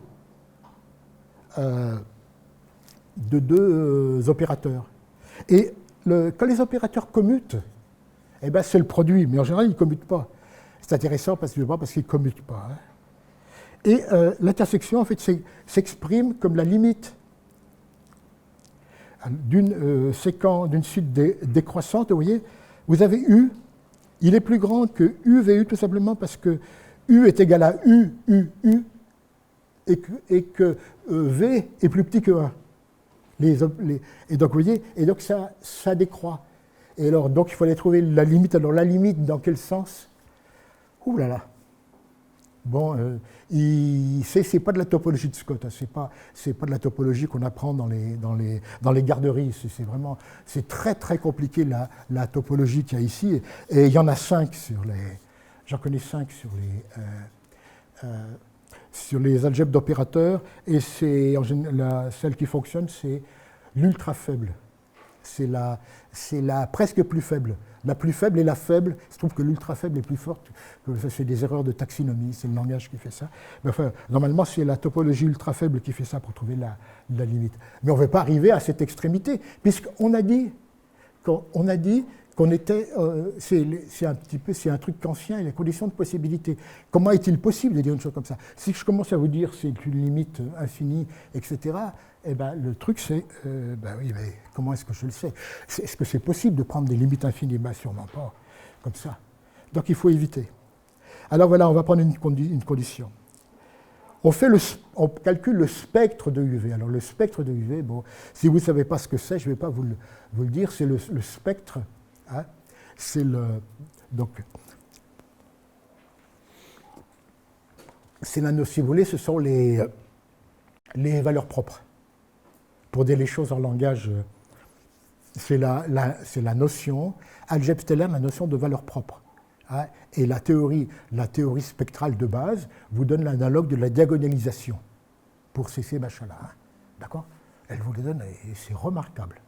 opérateurs. Et quand les opérateurs commutent, eh ben c'est le produit, mais en général, ils ne commutent pas. C'est intéressant parce qu'il ne commute pas. Hein. Et l'intersection, en fait, s'exprime comme la limite d'une suite décroissante. Vous voyez, vous avez U, il est plus grand que UVU tout simplement parce que U est égal à U, et que V est plus petit que 1. Et donc, vous voyez, et donc ça décroît. Et alors, donc, il fallait trouver la limite. Alors, la limite, dans quel sens? Ouh là là. Bon, c'est pas de la topologie de Scott, hein, c'est pas de la topologie qu'on apprend dans les garderies. C'est très très compliqué la topologie qu'il y a ici. Et il y en a 5 j'en connais 5 sur les algèbres d'opérateurs. Et c'est celle qui fonctionne, c'est l'ultra faible. C'est la presque plus faible. La plus faible et la faible, il se trouve que l'ultra faible est plus forte. C'est des erreurs de taxinomie, c'est le langage qui fait ça. Mais enfin, normalement, c'est la topologie ultra faible qui fait ça pour trouver la limite. Mais on ne veut pas arriver à cette extrémité, puisqu'on a dit qu'on était. C'est un truc kantien et les conditions de possibilité. Comment est-il possible de dire une chose comme ça? Si je commence à vous dire c'est une limite infinie, etc., eh ben, le truc, c'est, oui, mais comment est-ce que je le sais? Est-ce que c'est possible de prendre des limites infinies? Ben, sûrement pas, comme ça. Donc il faut éviter. Alors voilà, on va prendre une condition. On calcule le spectre de UV. Alors le spectre de UV, bon, si vous ne savez pas ce que c'est, je ne vais pas vous le dire, c'est le spectre. Hein, donc, si vous voulez, ce sont les valeurs propres. Pour dire les choses en langage, c'est la notion, algèbre stellaire, la notion de valeur propre. Hein, et la théorie spectrale de base vous donne l'analogue de la diagonalisation pour ces machins-là. Hein, d'accord? Elle vous le donne et c'est remarquable.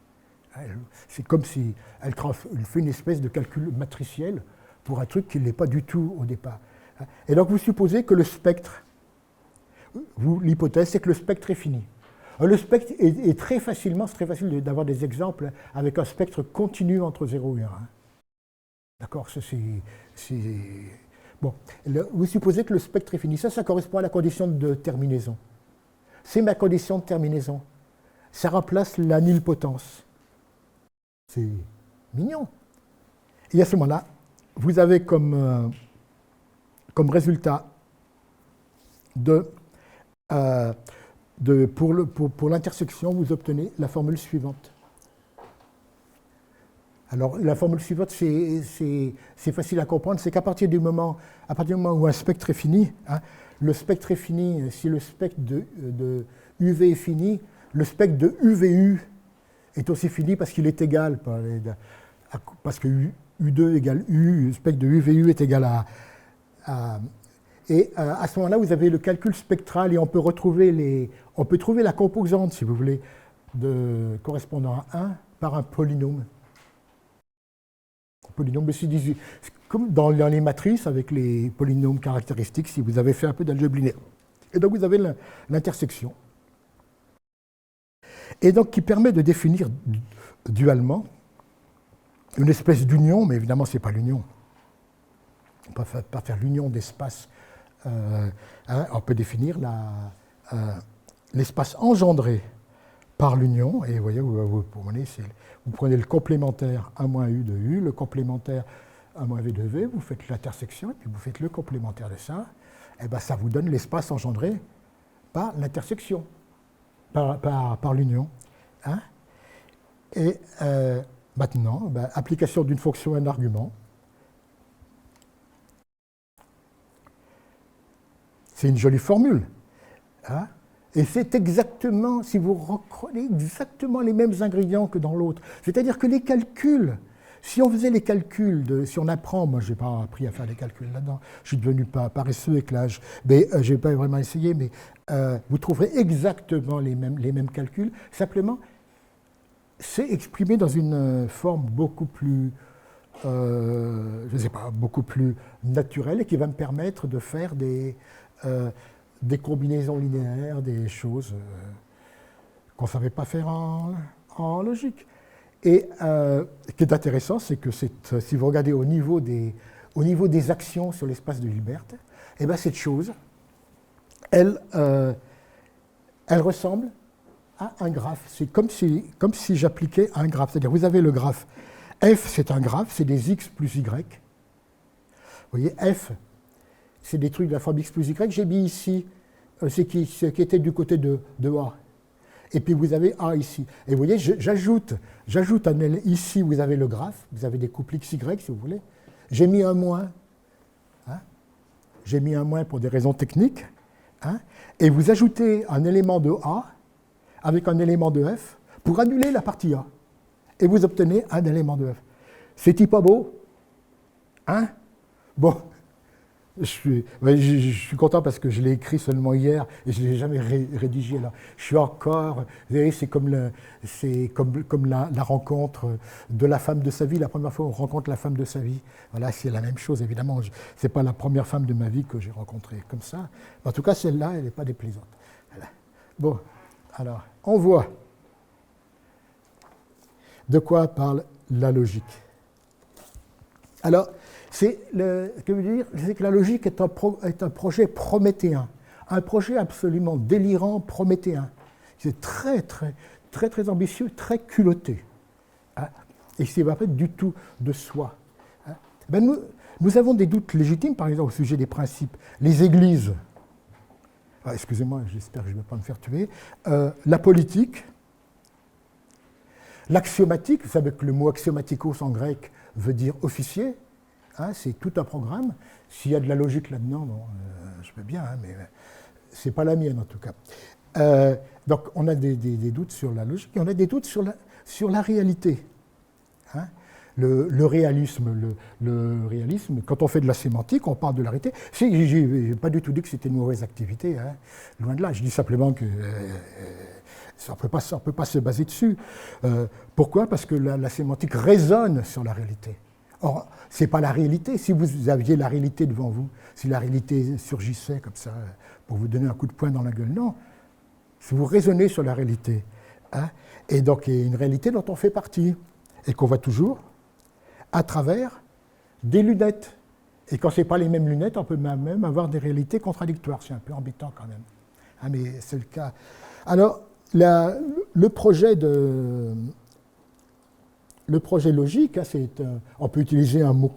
C'est comme si elle fait une espèce de calcul matriciel pour un truc qui ne l'est pas du tout au départ. Et donc vous supposez que le spectre, l'hypothèse, c'est que le spectre est fini. Le spectre est c'est très facile d'avoir des exemples avec un spectre continu entre 0 et 1. D'accord? Bon. Vous supposez que le spectre est fini. Ça correspond à la condition de terminaison. C'est ma condition de terminaison. Ça remplace la nilpotence. C'est mignon. Et à ce moment-là, vous avez comme résultat pour l'intersection, vous obtenez la formule suivante. Alors, la formule suivante, c'est facile à comprendre, c'est qu'à partir du moment où un spectre est fini, hein, le spectre est fini, si le spectre de UV est fini, le spectre de UVU est aussi fini parce qu'il est égal, parce que U2 égale U, le spectre de UVU est égal à et à ce moment-là, vous avez le calcul spectral et on peut trouver la composante, si vous voulez, correspondant à 1 par un polynôme. Polynôme, c'est comme dans les matrices avec les polynômes caractéristiques, si vous avez fait un peu d'algèbre linéaire. Et donc vous avez l'intersection. Et donc qui permet de définir dualement une espèce d'union, mais évidemment ce n'est pas l'union. On ne peut pas faire l'union d'espaces. On peut définir l'espace engendré par l'union, et vous voyez, vous prenez le complémentaire 1 moins U de U, le complémentaire 1 moins V de V, vous faites l'intersection, et puis vous faites le complémentaire de ça, et bien ça vous donne l'espace engendré par l'intersection, par l'union. Hein, et maintenant, application d'une fonction à un argument. C'est une jolie formule. Hein, et c'est exactement, si vous reprenez exactement les mêmes ingrédients que dans l'autre. C'est-à-dire que les calculs, si on faisait les calculs, si on apprend, moi je n'ai pas appris à faire des calculs là-dedans, je suis devenu paresseux avec l'âge, mais je n'ai pas vraiment essayé, mais vous trouverez exactement les mêmes calculs. Simplement, c'est exprimé dans une forme beaucoup plus, je ne sais pas, beaucoup plus naturelle et qui va me permettre de faire des combinaisons linéaires, des choses qu'on ne savait pas faire en logique. Et ce qui est intéressant, c'est que si vous regardez au niveau des au niveau des actions sur l'espace de Hilbert, eh bien cette chose, elle ressemble à un graphe. C'est comme si j'appliquais un graphe. C'est-à-dire, vous avez le graphe f, c'est un graphe, c'est des x plus y. Vous voyez, f, c'est des trucs de la forme x plus y. J'ai mis ici ce qui était du côté de A. Et puis vous avez A ici. Et vous voyez, j'ajoute un L ici, vous avez le graphe, vous avez des couples XY si vous voulez. J'ai mis un moins. Hein, j'ai mis un moins pour des raisons techniques. Hein, et vous ajoutez un élément de A avec un élément de F pour annuler la partie A. Et vous obtenez un élément de F. C'est-il pas beau? Hein? Bon. Je suis content parce que je l'ai écrit seulement hier et je ne l'ai jamais rédigé là. Je suis encore, vous voyez, c'est comme la rencontre de la femme de sa vie. La première fois on rencontre la femme de sa vie, voilà, c'est la même chose évidemment. Ce n'est pas la première femme de ma vie que j'ai rencontrée comme ça. En tout cas, celle-là, elle n'est pas déplaisante. Voilà. Bon, alors, on voit de quoi parle la logique. Alors, ce que je veux dire, c'est que la logique est un projet prométhéen, un projet absolument délirant prométhéen. C'est très, très, très, très ambitieux, très culotté. Hein, et ce n'est pas du tout de soi. Hein. Ben nous avons des doutes légitimes, par exemple, au sujet des principes. Les églises, excusez-moi, j'espère que je ne vais pas me faire tuer, la politique, l'axiomatique, vous savez que le mot axiomatikos en grec veut dire officier. Hein, c'est tout un programme. S'il y a de la logique là-dedans, bon, je veux bien, hein, mais ce n'est pas la mienne en tout cas. Donc on a des doutes sur la logique et on a des doutes sur la réalité. Hein. Le réalisme, quand on fait de la sémantique, on parle de la réalité. Je n'ai pas du tout dit que c'était une mauvaise activité, hein, loin de là. Je dis simplement que ça ne peut pas se baser dessus. Pourquoi? Parce que la sémantique résonne sur la réalité. Or, ce n'est pas la réalité. Si vous aviez la réalité devant vous, si la réalité surgissait comme ça pour vous donner un coup de poing dans la gueule, non. Si vous raisonnez sur la réalité, hein, et donc il y a une réalité dont on fait partie, et qu'on voit toujours à travers des lunettes. Et quand ce n'est pas les mêmes lunettes, on peut même avoir des réalités contradictoires. C'est un peu embêtant quand même. Hein, mais c'est le cas. Alors, le projet logique, hein, on peut utiliser un mot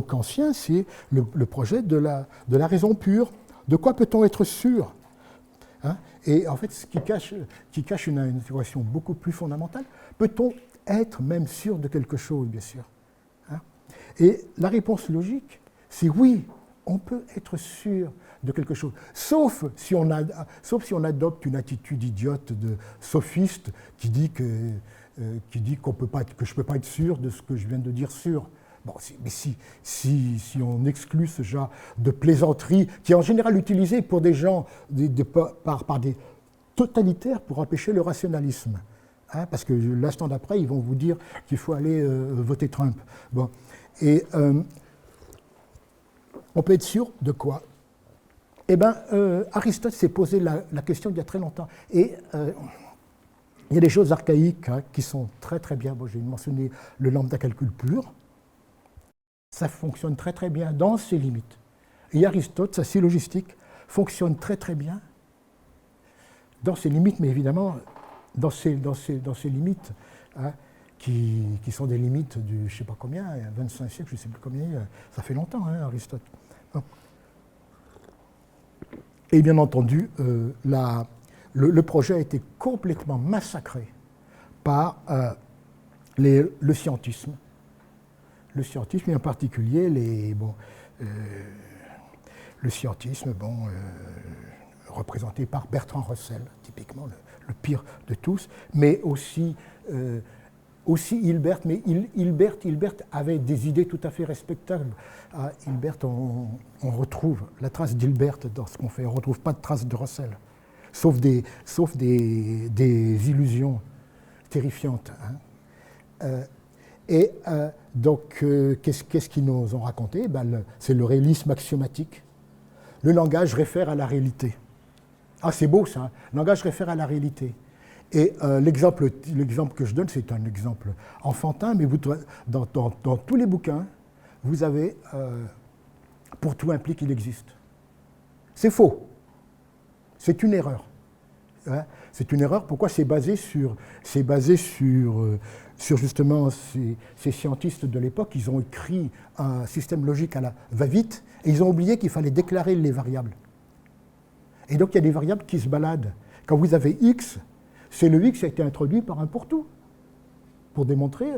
kantien, c'est le projet de la raison pure. De quoi peut-on être sûr? Hein? Et en fait, ce qui cache une situation beaucoup plus fondamentale, peut-on être même sûr de quelque chose, bien sûr? Hein? Et la réponse logique, c'est oui, on peut être sûr de quelque chose, sauf si on adopte une attitude idiote de sophiste qui dit que je ne peux pas être sûr de ce que je viens de dire sûr. Bon, mais si on exclut ce genre de plaisanterie, qui est en général utilisée pour des gens, par des totalitaires pour empêcher le rationalisme. Hein, parce que l'instant d'après, ils vont vous dire qu'il faut aller voter Trump. Bon. Et on peut être sûr de quoi? Eh bien, Aristote s'est posé la question il y a très longtemps. Et il y a des choses archaïques, hein, qui sont très très bien. Bon, j'ai mentionné le lambda calcul pur. Ça fonctionne très très bien dans ses limites. Et Aristote, sa syllogistique, fonctionne très très bien dans ses limites, mais évidemment dans ses limites, hein, qui sont des limites du je ne sais pas combien, 25 siècles, je ne sais plus combien, ça fait longtemps, hein, Aristote. Et bien entendu, le projet a été complètement massacré par le scientisme. Le scientisme, et en particulier le scientisme représenté par Bertrand Russell, typiquement le pire de tous, mais aussi Hilbert. Mais Hilbert avait des idées tout à fait respectables. À Hilbert, on retrouve la trace d'Hilbert dans ce qu'on fait. On ne retrouve pas de trace de Russell. Sauf des illusions terrifiantes. Hein. Donc, qu'est-ce qu'ils nous ont raconté? C'est le réalisme axiomatique. Le langage réfère à la réalité. Ah, c'est beau ça, hein. Le langage réfère à la réalité. Et l'exemple que je donne, c'est un exemple enfantin, mais dans tous les bouquins, vous avez pour tout implique il existe. C'est faux. C'est une erreur. Hein. C'est une erreur. Pourquoi? C'est basé sur justement ces scientistes de l'époque. Ils ont écrit un système logique à la va-vite et ils ont oublié qu'il fallait déclarer les variables. Et donc il y a des variables qui se baladent. Quand vous avez x, c'est le x qui a été introduit par un pour tout, pour démontrer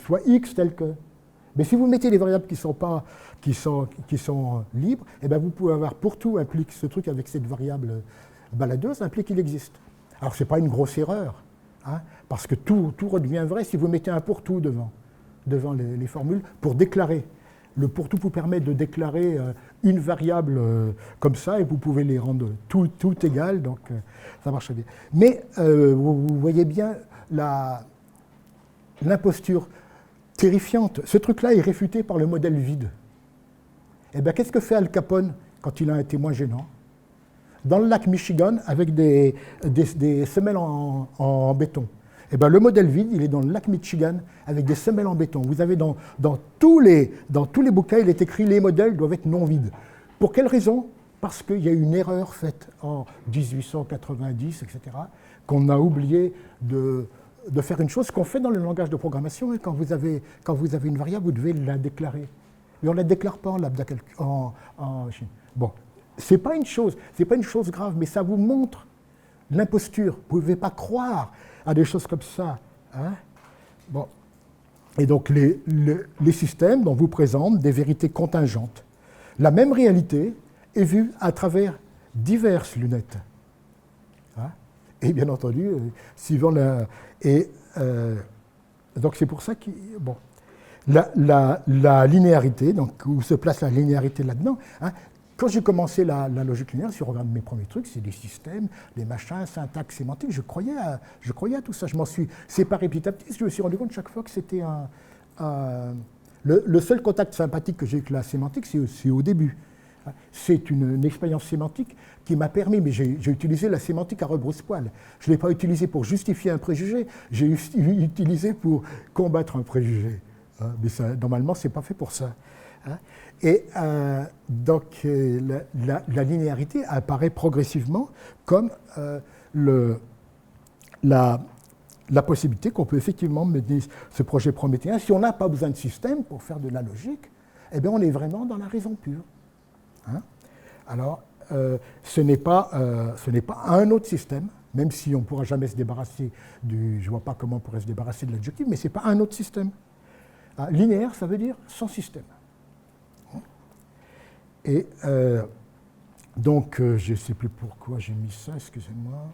soit x tel que. Mais si vous mettez des variables qui sont libres, eh bien vous pouvez avoir pour tout implique ce truc avec cette variable baladeuse implique qu'il existe. Alors ce n'est pas une grosse erreur, hein, parce que tout redevient vrai si vous mettez un pour tout devant les formules pour déclarer. Le pour tout vous permet de déclarer une variable comme ça et vous pouvez les rendre tout égales, donc ça marche bien. Mais vous voyez bien l'imposture terrifiante. Ce truc-là est réfuté par le modèle vide. Eh bien, qu'est-ce que fait Al Capone quand il a un témoin gênant? Dans le lac Michigan, avec des semelles en béton. Eh bien, le modèle vide, il est dans le lac Michigan, avec des semelles en béton. Vous avez dans tous les bouquins, il est écrit « les modèles doivent être non vides ». Pour quelle raison? Parce qu'il y a eu une erreur faite en 1890, etc., qu'on a oublié de faire une chose qu'on fait dans le langage de programmation. Hein, quand vous avez une variable, vous devez la déclarer. Et on ne la déclare pas en Chine. Bon, ce n'est pas une chose grave, mais ça vous montre l'imposture. Vous ne pouvez pas croire à des choses comme ça. Hein. Bon. Et donc les systèmes dont vous présentent des vérités contingentes. La même réalité est vue à travers diverses lunettes. Hein. Et bien entendu, suivant la... donc c'est pour ça que... Bon. La linéarité, donc où se place la linéarité là-dedans, hein. Quand j'ai commencé la logique linéaire, si on regarde mes premiers trucs, c'est des systèmes, des machins, syntaxe, sémantique, je croyais à tout ça. Je m'en suis séparé petit à petit. Je me suis rendu compte chaque fois que c'était le seul contact sympathique que j'ai avec la sémantique, c'est au début. C'est une expérience sémantique qui m'a permis, mais j'ai utilisé la sémantique à rebrousse-poil. Je ne l'ai pas utilisée pour justifier un préjugé, j'ai utilisé pour combattre un préjugé. Mais ça, normalement, ce n'est pas fait pour ça. Et donc, la linéarité apparaît progressivement comme la possibilité qu'on peut effectivement mener ce projet prométhéen. Si on n'a pas besoin de système pour faire de la logique, eh bien, on est vraiment dans la raison pure. Hein. Alors, ce n'est pas un autre système, même si on ne pourra jamais se débarrasser je ne vois pas comment on pourrait se débarrasser de l'adjectif, mais ce n'est pas un autre système. Linéaire, ça veut dire sans système. Et donc, je ne sais plus pourquoi j'ai mis ça, excusez-moi.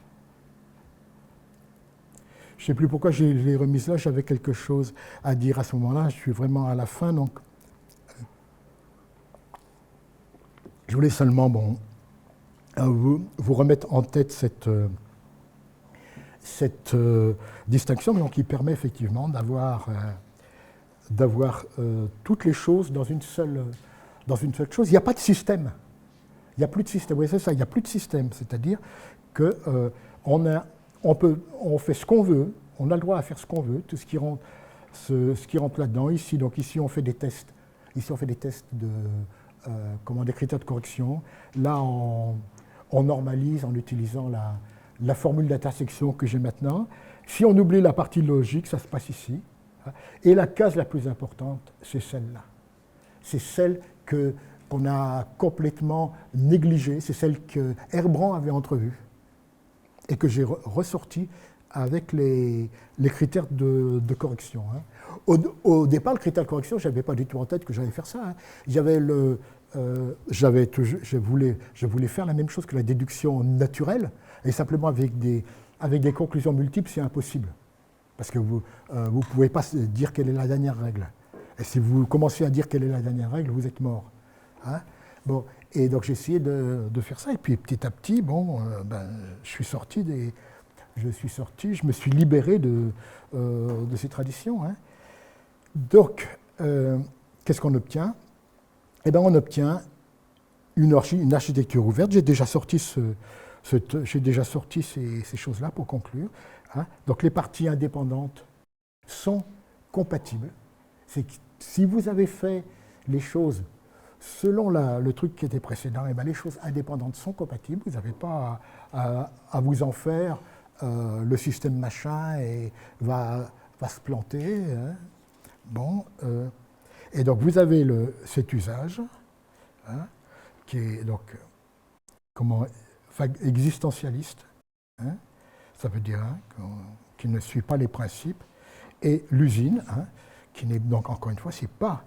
Je ne sais plus pourquoi je l'ai remise là, j'avais quelque chose à dire à ce moment-là, je suis vraiment à la fin, donc je voulais seulement vous remettre en tête cette distinction, donc, qui permet effectivement d'avoir toutes les choses dans une seule chose. Il n'y a pas de système. Il n'y a plus de système. Oui, c'est ça, il n'y a plus de système. C'est-à-dire qu'on fait ce qu'on veut, on a le droit à faire ce qu'on veut, tout ce qui rentre là-dedans. Ici, on fait des tests. Ici, on fait des tests des critères de correction. Là, on normalise en utilisant la formule d'intersection que j'ai maintenant. Si on oublie la partie logique, ça se passe ici. Et la case la plus importante, c'est celle-là. C'est celle qu'on a complètement négligée, c'est celle que Herbrand avait entrevue et que j'ai ressortie avec les critères de correction. Hein. Au départ, le critère de correction, je n'avais pas du tout en tête que j'allais faire ça. Hein. Je voulais faire la même chose que la déduction naturelle, et simplement avec des conclusions multiples, c'est impossible. Parce que vous ne pouvez pas dire quelle est la dernière règle. Et si vous commencez à dire quelle est la dernière règle, vous êtes mort. Hein. Bon, et donc j'ai essayé de faire ça. Et puis petit à petit, je me suis libéré de ces traditions. Hein. Donc, qu'est-ce qu'on obtient? Eh bien, on obtient une architecture ouverte. J'ai déjà sorti ces choses-là pour conclure. Hein. Donc les parties indépendantes sont compatibles. C'est si vous avez fait les choses selon le truc qui était précédent, et bien les choses indépendantes sont compatibles, vous n'avez pas à vous en faire, le système machin et va se planter. Hein. Bon, et donc vous avez cet usage, hein, qui est donc existentialiste, hein, ça veut dire qui ne suit pas les principes, et l'usine, hein, qui n'est donc encore une fois, c'est pas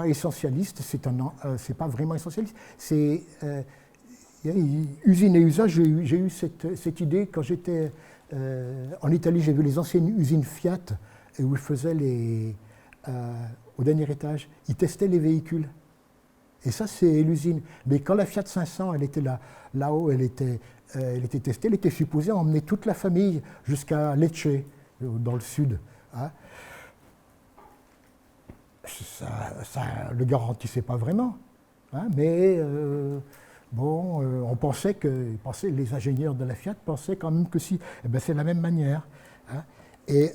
essentialiste, c'est pas vraiment essentialiste. C'est usine et usage. J'ai eu cette idée quand j'étais en Italie. J'ai vu les anciennes usines Fiat et où ils faisaient au dernier étage, ils testaient les véhicules. Et ça, c'est l'usine. Mais quand la Fiat 500, elle était là-haut, elle était testée, elle était supposée emmener toute la famille jusqu'à Lecce, dans le sud. Hein. Ça ne le garantissait pas vraiment. Hein, mais on pensait les ingénieurs de la Fiat pensaient quand même que si. Eh ben, c'est de la même manière. Hein. Et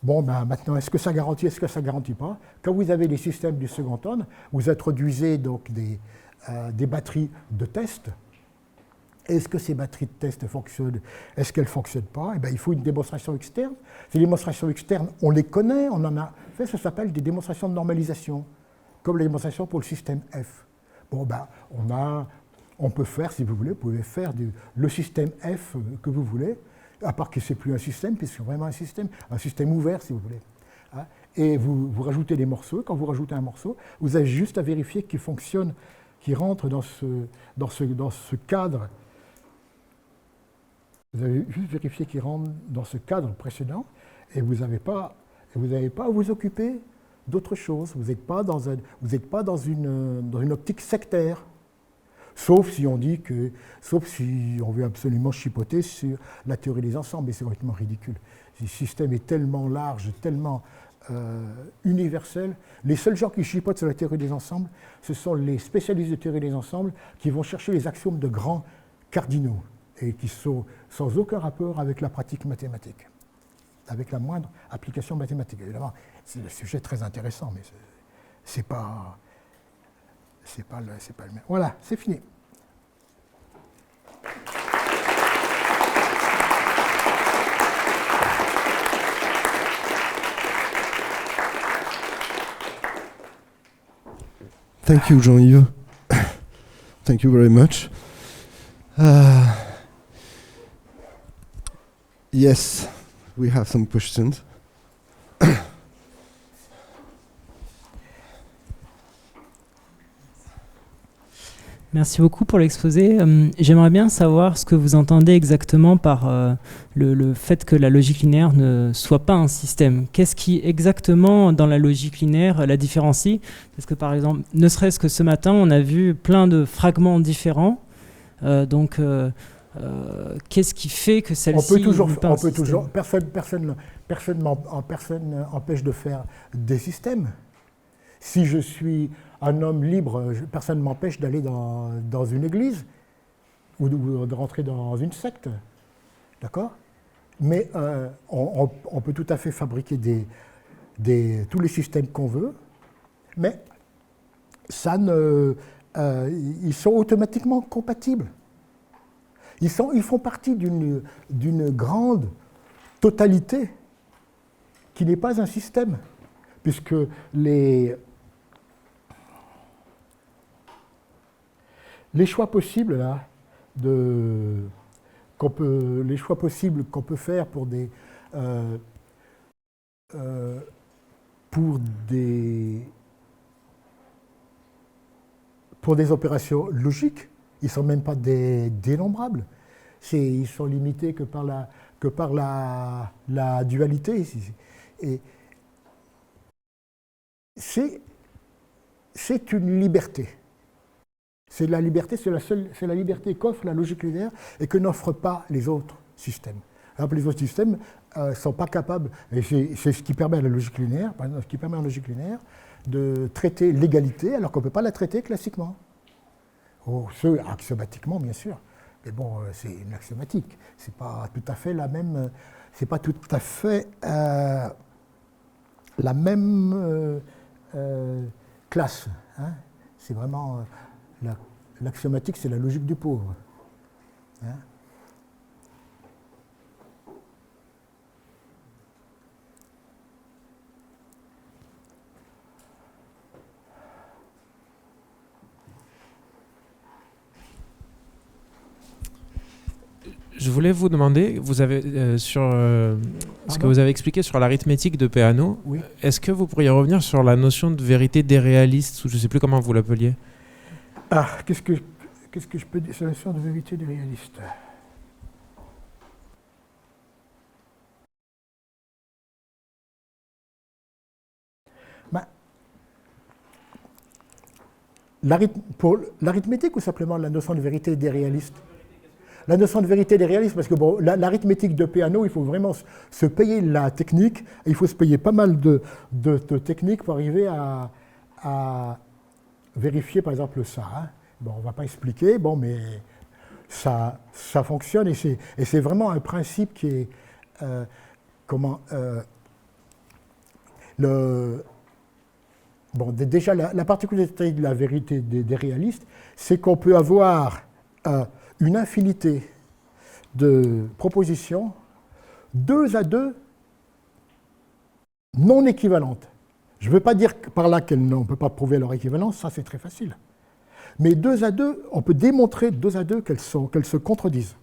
maintenant, est-ce que ça garantit, est-ce que ça ne garantit pas? Quand vous avez les systèmes du second ordre, vous introduisez donc des batteries de test. Est-ce que ces batteries de test fonctionnent? Est-ce qu'elles ne fonctionnent pas? Eh bien, il faut une démonstration externe. Ces démonstrations externes, on les connaît, on en a fait, ça s'appelle des démonstrations de normalisation, comme les démonstrations pour le système F. On peut faire, si vous voulez, vous pouvez faire le système F que vous voulez, à part que ce n'est plus un système, puisque c'est vraiment un système ouvert, si vous voulez. Hein, et vous rajoutez des morceaux. Quand vous rajoutez un morceau, vous avez juste à vérifier qu'il fonctionne, qu'il rentre dans ce cadre. Vous avez juste vérifié qu'il rentre dans ce cadre précédent et vous n'avez pas à vous occuper d'autre chose. Vous n'êtes pas dans une optique sectaire. Sauf si on veut absolument chipoter sur la théorie des ensembles, et c'est complètement ridicule. Le système est tellement large, tellement universel. Les seuls gens qui chipotent sur la théorie des ensembles, ce sont les spécialistes de théorie des ensembles qui vont chercher les axiomes de grands cardinaux et qui sont sans aucun rapport avec la pratique mathématique, avec la moindre application mathématique. Évidemment, c'est un sujet très intéressant, mais c'est pas le même. Voilà, c'est fini. Thank you, Jean-Yves. Thank you very much. Yes, we have some questions. Merci beaucoup pour l'exposé. J'aimerais bien savoir ce que vous entendez exactement par le fait que la logique linéaire ne soit pas un système. Qu'est-ce qui exactement dans la logique linéaire la différencie? Parce que par exemple, ne serait-ce que ce matin, on a vu plein de fragments différents. Qu'est-ce qui fait que celle-ci n'est pas un système? Personne n'empêche de faire des systèmes. Si je suis un homme libre, personne ne m'empêche d'aller dans une église ou de rentrer dans une secte. D'accord? Mais on peut tout à fait fabriquer tous les systèmes qu'on veut, mais ils sont automatiquement compatibles. Ils font partie d'une grande totalité qui n'est pas un système, puisque les choix possibles là, qu'on peut faire pour des opérations logiques, ils ne sont même pas dénombrables. Ils sont limités que par la dualité. Et c'est une liberté. C'est la liberté, c'est la liberté qu'offre la logique linéaire et que n'offrent pas les autres systèmes. Alors, les autres systèmes ne sont pas capables, et c'est ce qui permet à la logique linéaire, par exemple, ce qui permet à la logique linéaire de traiter l'égalité alors qu'on ne peut pas la traiter classiquement. Axiomatiquement, bien sûr. Mais bon, c'est une axiomatique. C'est pas tout à fait la même. C'est pas tout à fait la même classe. Hein. C'est vraiment l'axiomatique, c'est la logique du pauvre. Hein. Je voulais vous demander, vous avez ce que vous avez expliqué sur l'arithmétique de Peano. Oui. Est-ce que vous pourriez revenir sur la notion de vérité déréaliste, ou je ne sais plus comment vous l'appeliez? Ah, qu'est-ce que je peux dire sur la notion de vérité des réalistes? Ben, pour l'arithmétique ou simplement la notion de vérité des réalistes? La notion de vérité des réalistes, parce que bon, l'arithmétique de Peano, il faut vraiment se payer la technique, et il faut se payer pas mal de techniques pour arriver à vérifier par exemple ça. Hein. Bon, on ne va pas expliquer, bon, mais ça fonctionne, et c'est vraiment un principe qui est bon, déjà la particularité de la vérité des réalistes, c'est qu'on peut avoir une infinité de propositions, 2 à 2, non équivalentes. Je ne veux pas dire par là qu'on ne peut pas prouver leur équivalence, ça c'est très facile. Mais 2 à 2, on peut démontrer 2 à 2 qu'elles se contredisent.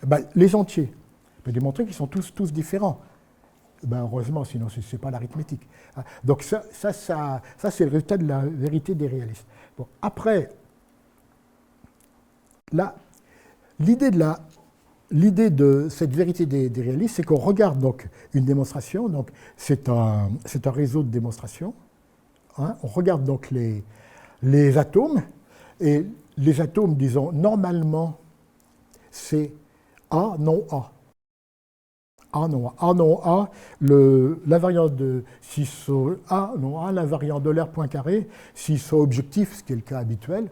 Ben, les entiers, on peut démontrer qu'ils sont tous différents. Ben, heureusement, sinon ce n'est pas l'arithmétique. Donc ça c'est le résultat de la vérité des réalistes. Bon, après, l'idée de cette vérité des réalistes, c'est qu'on regarde donc une démonstration, donc c'est un réseau de démonstrations. Hein, on regarde donc les atomes, et les atomes, disons, normalement, c'est A non A. A non A. A non A, l'invariant de si A non A, l'invariant de l'air point carré, s'ils sont objectifs, ce qui est le cas habituel,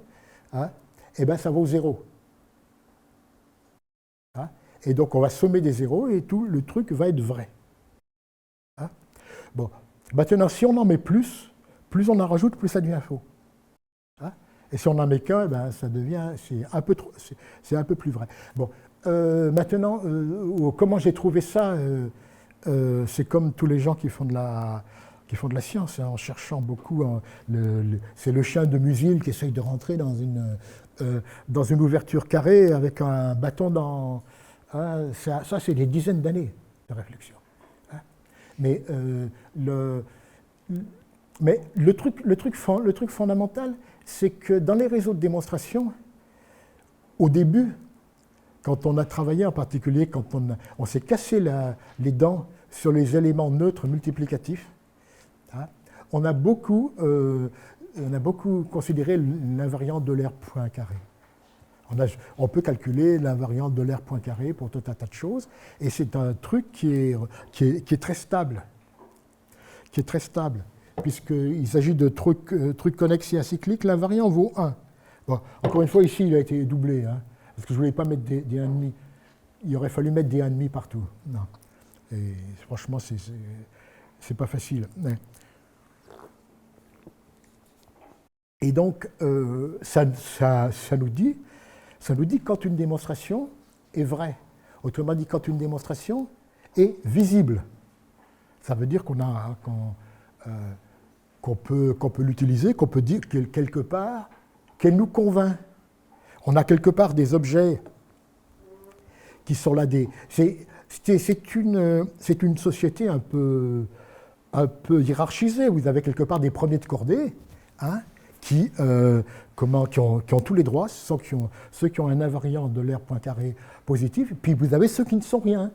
hein, et bien ça vaut 0. Hein, et donc on va sommer des zéros et tout le truc va être vrai. Hein, bon, maintenant si on en met plus on en rajoute, plus ça devient faux. Hein, et si on n'en met qu'un, ben, ça devient, c'est un peu plus vrai. Bon, maintenant, comment j'ai trouvé ça, c'est comme tous les gens qui font de la science, hein, en cherchant beaucoup. C'est le chien de Musil qui essaye de rentrer dans une ouverture carrée avec un bâton dans. Hein, ça, c'est des dizaines d'années de réflexion. Hein. Mais le truc fondamental, c'est que dans les réseaux de démonstration, au début, quand on a travaillé en particulier, quand on s'est cassé les dents sur les éléments neutres multiplicatifs, hein, on a beaucoup considéré l'invariant de l'air point carré. On peut calculer l'invariant de l'air point carré pour tout un tas de choses, et c'est un truc qui est très stable, puisqu'il s'agit de trucs connexes et acycliques. L'invariant vaut 1. Bon, encore une fois, ici, il a été doublé, hein, parce que je ne voulais pas mettre des 1,5. Il aurait fallu mettre des 1,5 partout. Non. Et franchement, c'est pas facile. Et donc, ça nous dit quand une démonstration est vraie. Autrement dit, quand une démonstration est visible. Ça veut dire qu'on peut l'utiliser, qu'on peut dire quelque part qu'elle nous convainc. On a quelque part des objets qui sont là. C'est une société un peu hiérarchisée. Vous avez quelque part des premiers de cordée, hein, qui ont tous les droits, ceux qui ont un invariant de l'air point carré positif, puis vous avez ceux qui ne sont rien.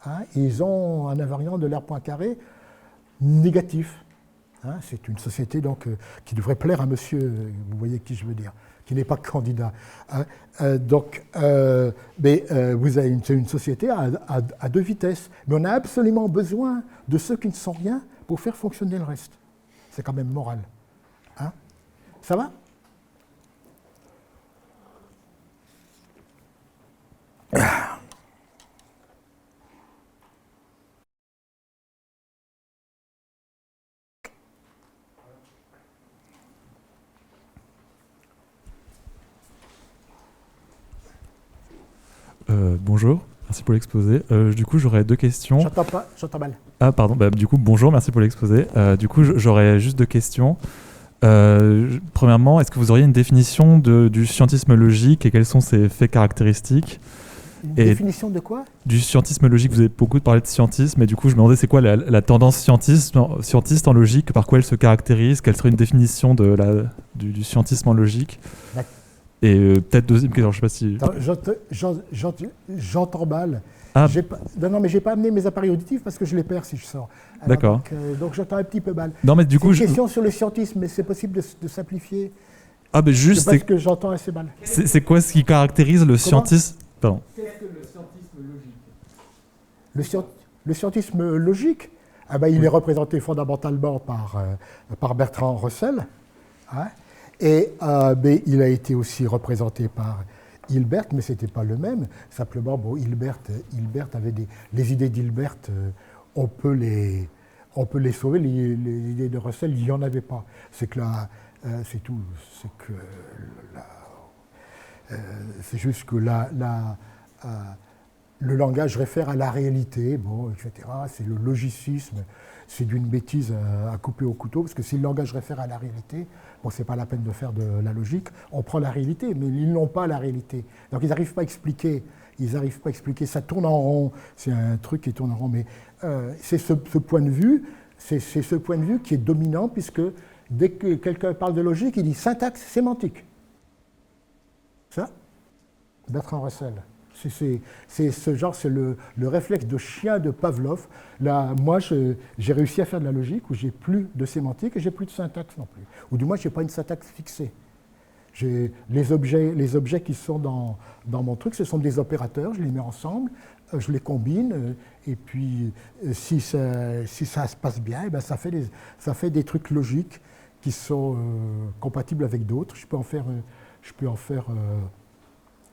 Hein, ils ont un invariant de l'air point carré négatif. Hein, c'est une société donc, qui devrait plaire à monsieur, vous voyez qui je veux dire, qui n'est pas candidat. Hein, vous avez une société à 2 vitesses, mais on a absolument besoin de ceux qui ne sont rien pour faire fonctionner le reste. C'est quand même moral. Hein, ça va ? bonjour, merci pour l'exposé. Du coup, j'aurais 2 questions. J'entends pas, j'entends mal. Ah, pardon, du coup, bonjour, merci pour l'exposé. Du coup, j'aurais juste 2 questions. Premièrement, est-ce que vous auriez une définition du scientisme logique et quels sont ses faits caractéristiques? Une définition de quoi? Du scientisme logique, vous avez beaucoup parlé de scientisme, et du coup, je me demandais c'est quoi la tendance scientiste en logique, par quoi elle se caractérise, quelle serait une définition du scientisme en logique? Et peut-être deuxième question, je sais pas si... J'entends mal. Ah. Non, mais j'ai pas amené mes appareils auditifs parce que je les perds si je sors. Alors, d'accord. Donc j'entends un petit peu mal. Non, mais du coup, une question sur le scientisme, mais c'est possible de simplifier. Ah, mais juste... C'est parce que j'entends assez mal. C'est quoi ce qui caractérise le scientisme? Pardon. Qu'est-ce que le scientisme logique? Le scientisme logique, il est représenté fondamentalement par Bertrand Russell. Hein, et il a été aussi représenté par Hilbert, mais ce n'était pas le même. Simplement, Hilbert avait les idées d'Hilbert, on peut les sauver. Les idées de Russell, il n'y en avait pas. C'est que là, c'est tout. C'est juste que le langage réfère à la réalité, etc. C'est le logicisme. C'est d'une bêtise à couper au couteau, parce que si le langage réfère à la réalité, c'est pas la peine de faire de la logique. On prend la réalité, mais ils n'ont pas la réalité. Donc ils n'arrivent pas à expliquer. Ça tourne en rond. C'est un truc qui tourne en rond. Mais c'est ce point de vue, c'est ce point de vue qui est dominant, puisque dès que quelqu'un parle de logique, il dit syntaxe sémantique. Ça, Bertrand Russell. C'est ce genre, c'est le réflexe de chien de Pavlov. Là, moi, j'ai réussi à faire de la logique où j'ai plus de sémantique et j'ai plus de syntaxe non plus. Ou du moins, je n'ai pas une syntaxe fixée. Les objets qui sont dans mon truc, ce sont des opérateurs, je les mets ensemble, je les combine, et puis si ça se passe bien, ça fait des trucs logiques qui sont compatibles avec d'autres. Je peux en faire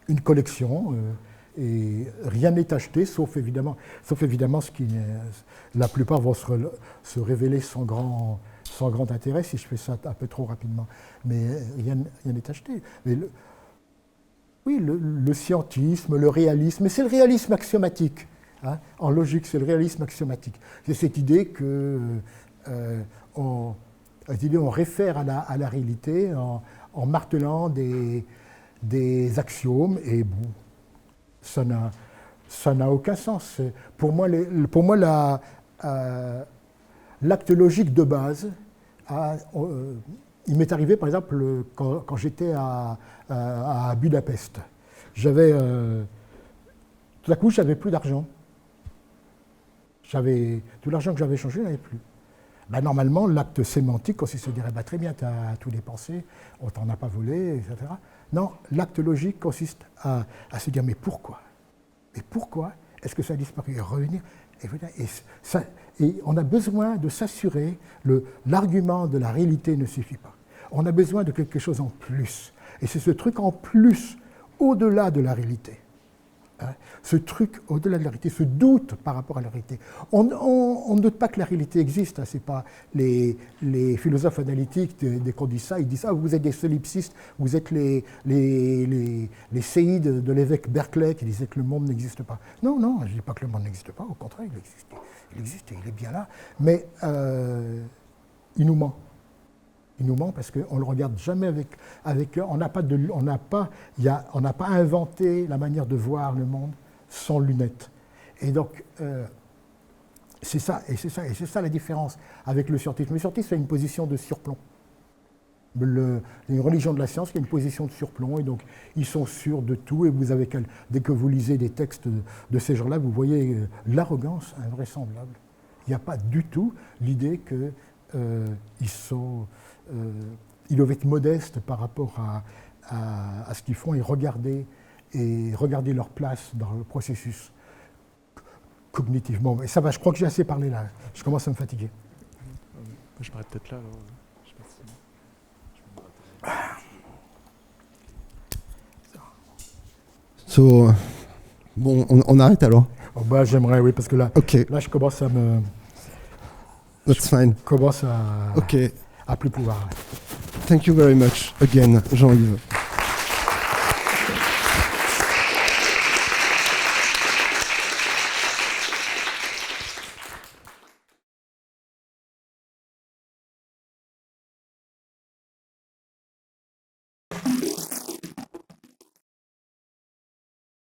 une collection. Et rien n'est acheté, sauf évidemment ce qui, la plupart vont se révéler sans grand intérêt si je fais ça un peu trop rapidement. Mais rien n'est acheté. Mais le scientisme, le réalisme, mais c'est le réalisme axiomatique. Hein. En logique, c'est le réalisme axiomatique. C'est cette idée que on réfère à la réalité en martelant des axiomes et bon. Ça n'a aucun sens. Pour moi, l'acte logique de base, il m'est arrivé par exemple quand j'étais à Budapest. Tout à coup, j'avais plus d'argent. Tout l'argent que j'avais changé, je n'avais plus. Normalement, l'acte sémantique consiste à dire très bien, tu as tout dépensé, on ne t'en a pas volé, etc. Non, l'acte logique consiste à se dire mais pourquoi? Mais pourquoi est-ce que ça a disparu? Et revenir. Et on a besoin de s'assurer, l'argument de la réalité ne suffit pas. On a besoin de quelque chose en plus. Et c'est ce truc en plus, au-delà de la réalité. Hein, ce truc au-delà de la réalité, ce doute par rapport à la réalité. On ne doute pas que la réalité existe. Hein, c'est pas les philosophes analytiques, dès qu'on dit ça, ils disent vous êtes des solipsistes, vous êtes les séides de l'évêque Berkeley qui disaient que le monde n'existe pas. Non, je ne dis pas que le monde n'existe pas, au contraire, il existe et il est bien là. Mais il nous ment. Il nous ment parce qu'on ne le regarde jamais avec on n'a pas inventé la manière de voir le monde sans lunettes. Et donc, c'est ça la différence avec le scientisme. Le scientisme a une position de surplomb. Une religion de la science qui a une position de surplomb, et donc ils sont sûrs de tout, et dès que vous lisez des textes de ces gens-là, vous voyez l'arrogance invraisemblable. Il n'y a pas du tout l'idée ils doivent être modestes par rapport à ce qu'ils font et regarder leur place dans le processus cognitivement. Et ça va, je crois que j'ai assez parlé là. Je commence à me fatiguer. Je m'arrête peut-être là. Alors, je sais pas si... bon, on arrête alors. J'aimerais, oui, parce que là, okay. Là je commence à me... That's fine. Je commence à plus pouvoir. Thank you very much again, Jean-Yves.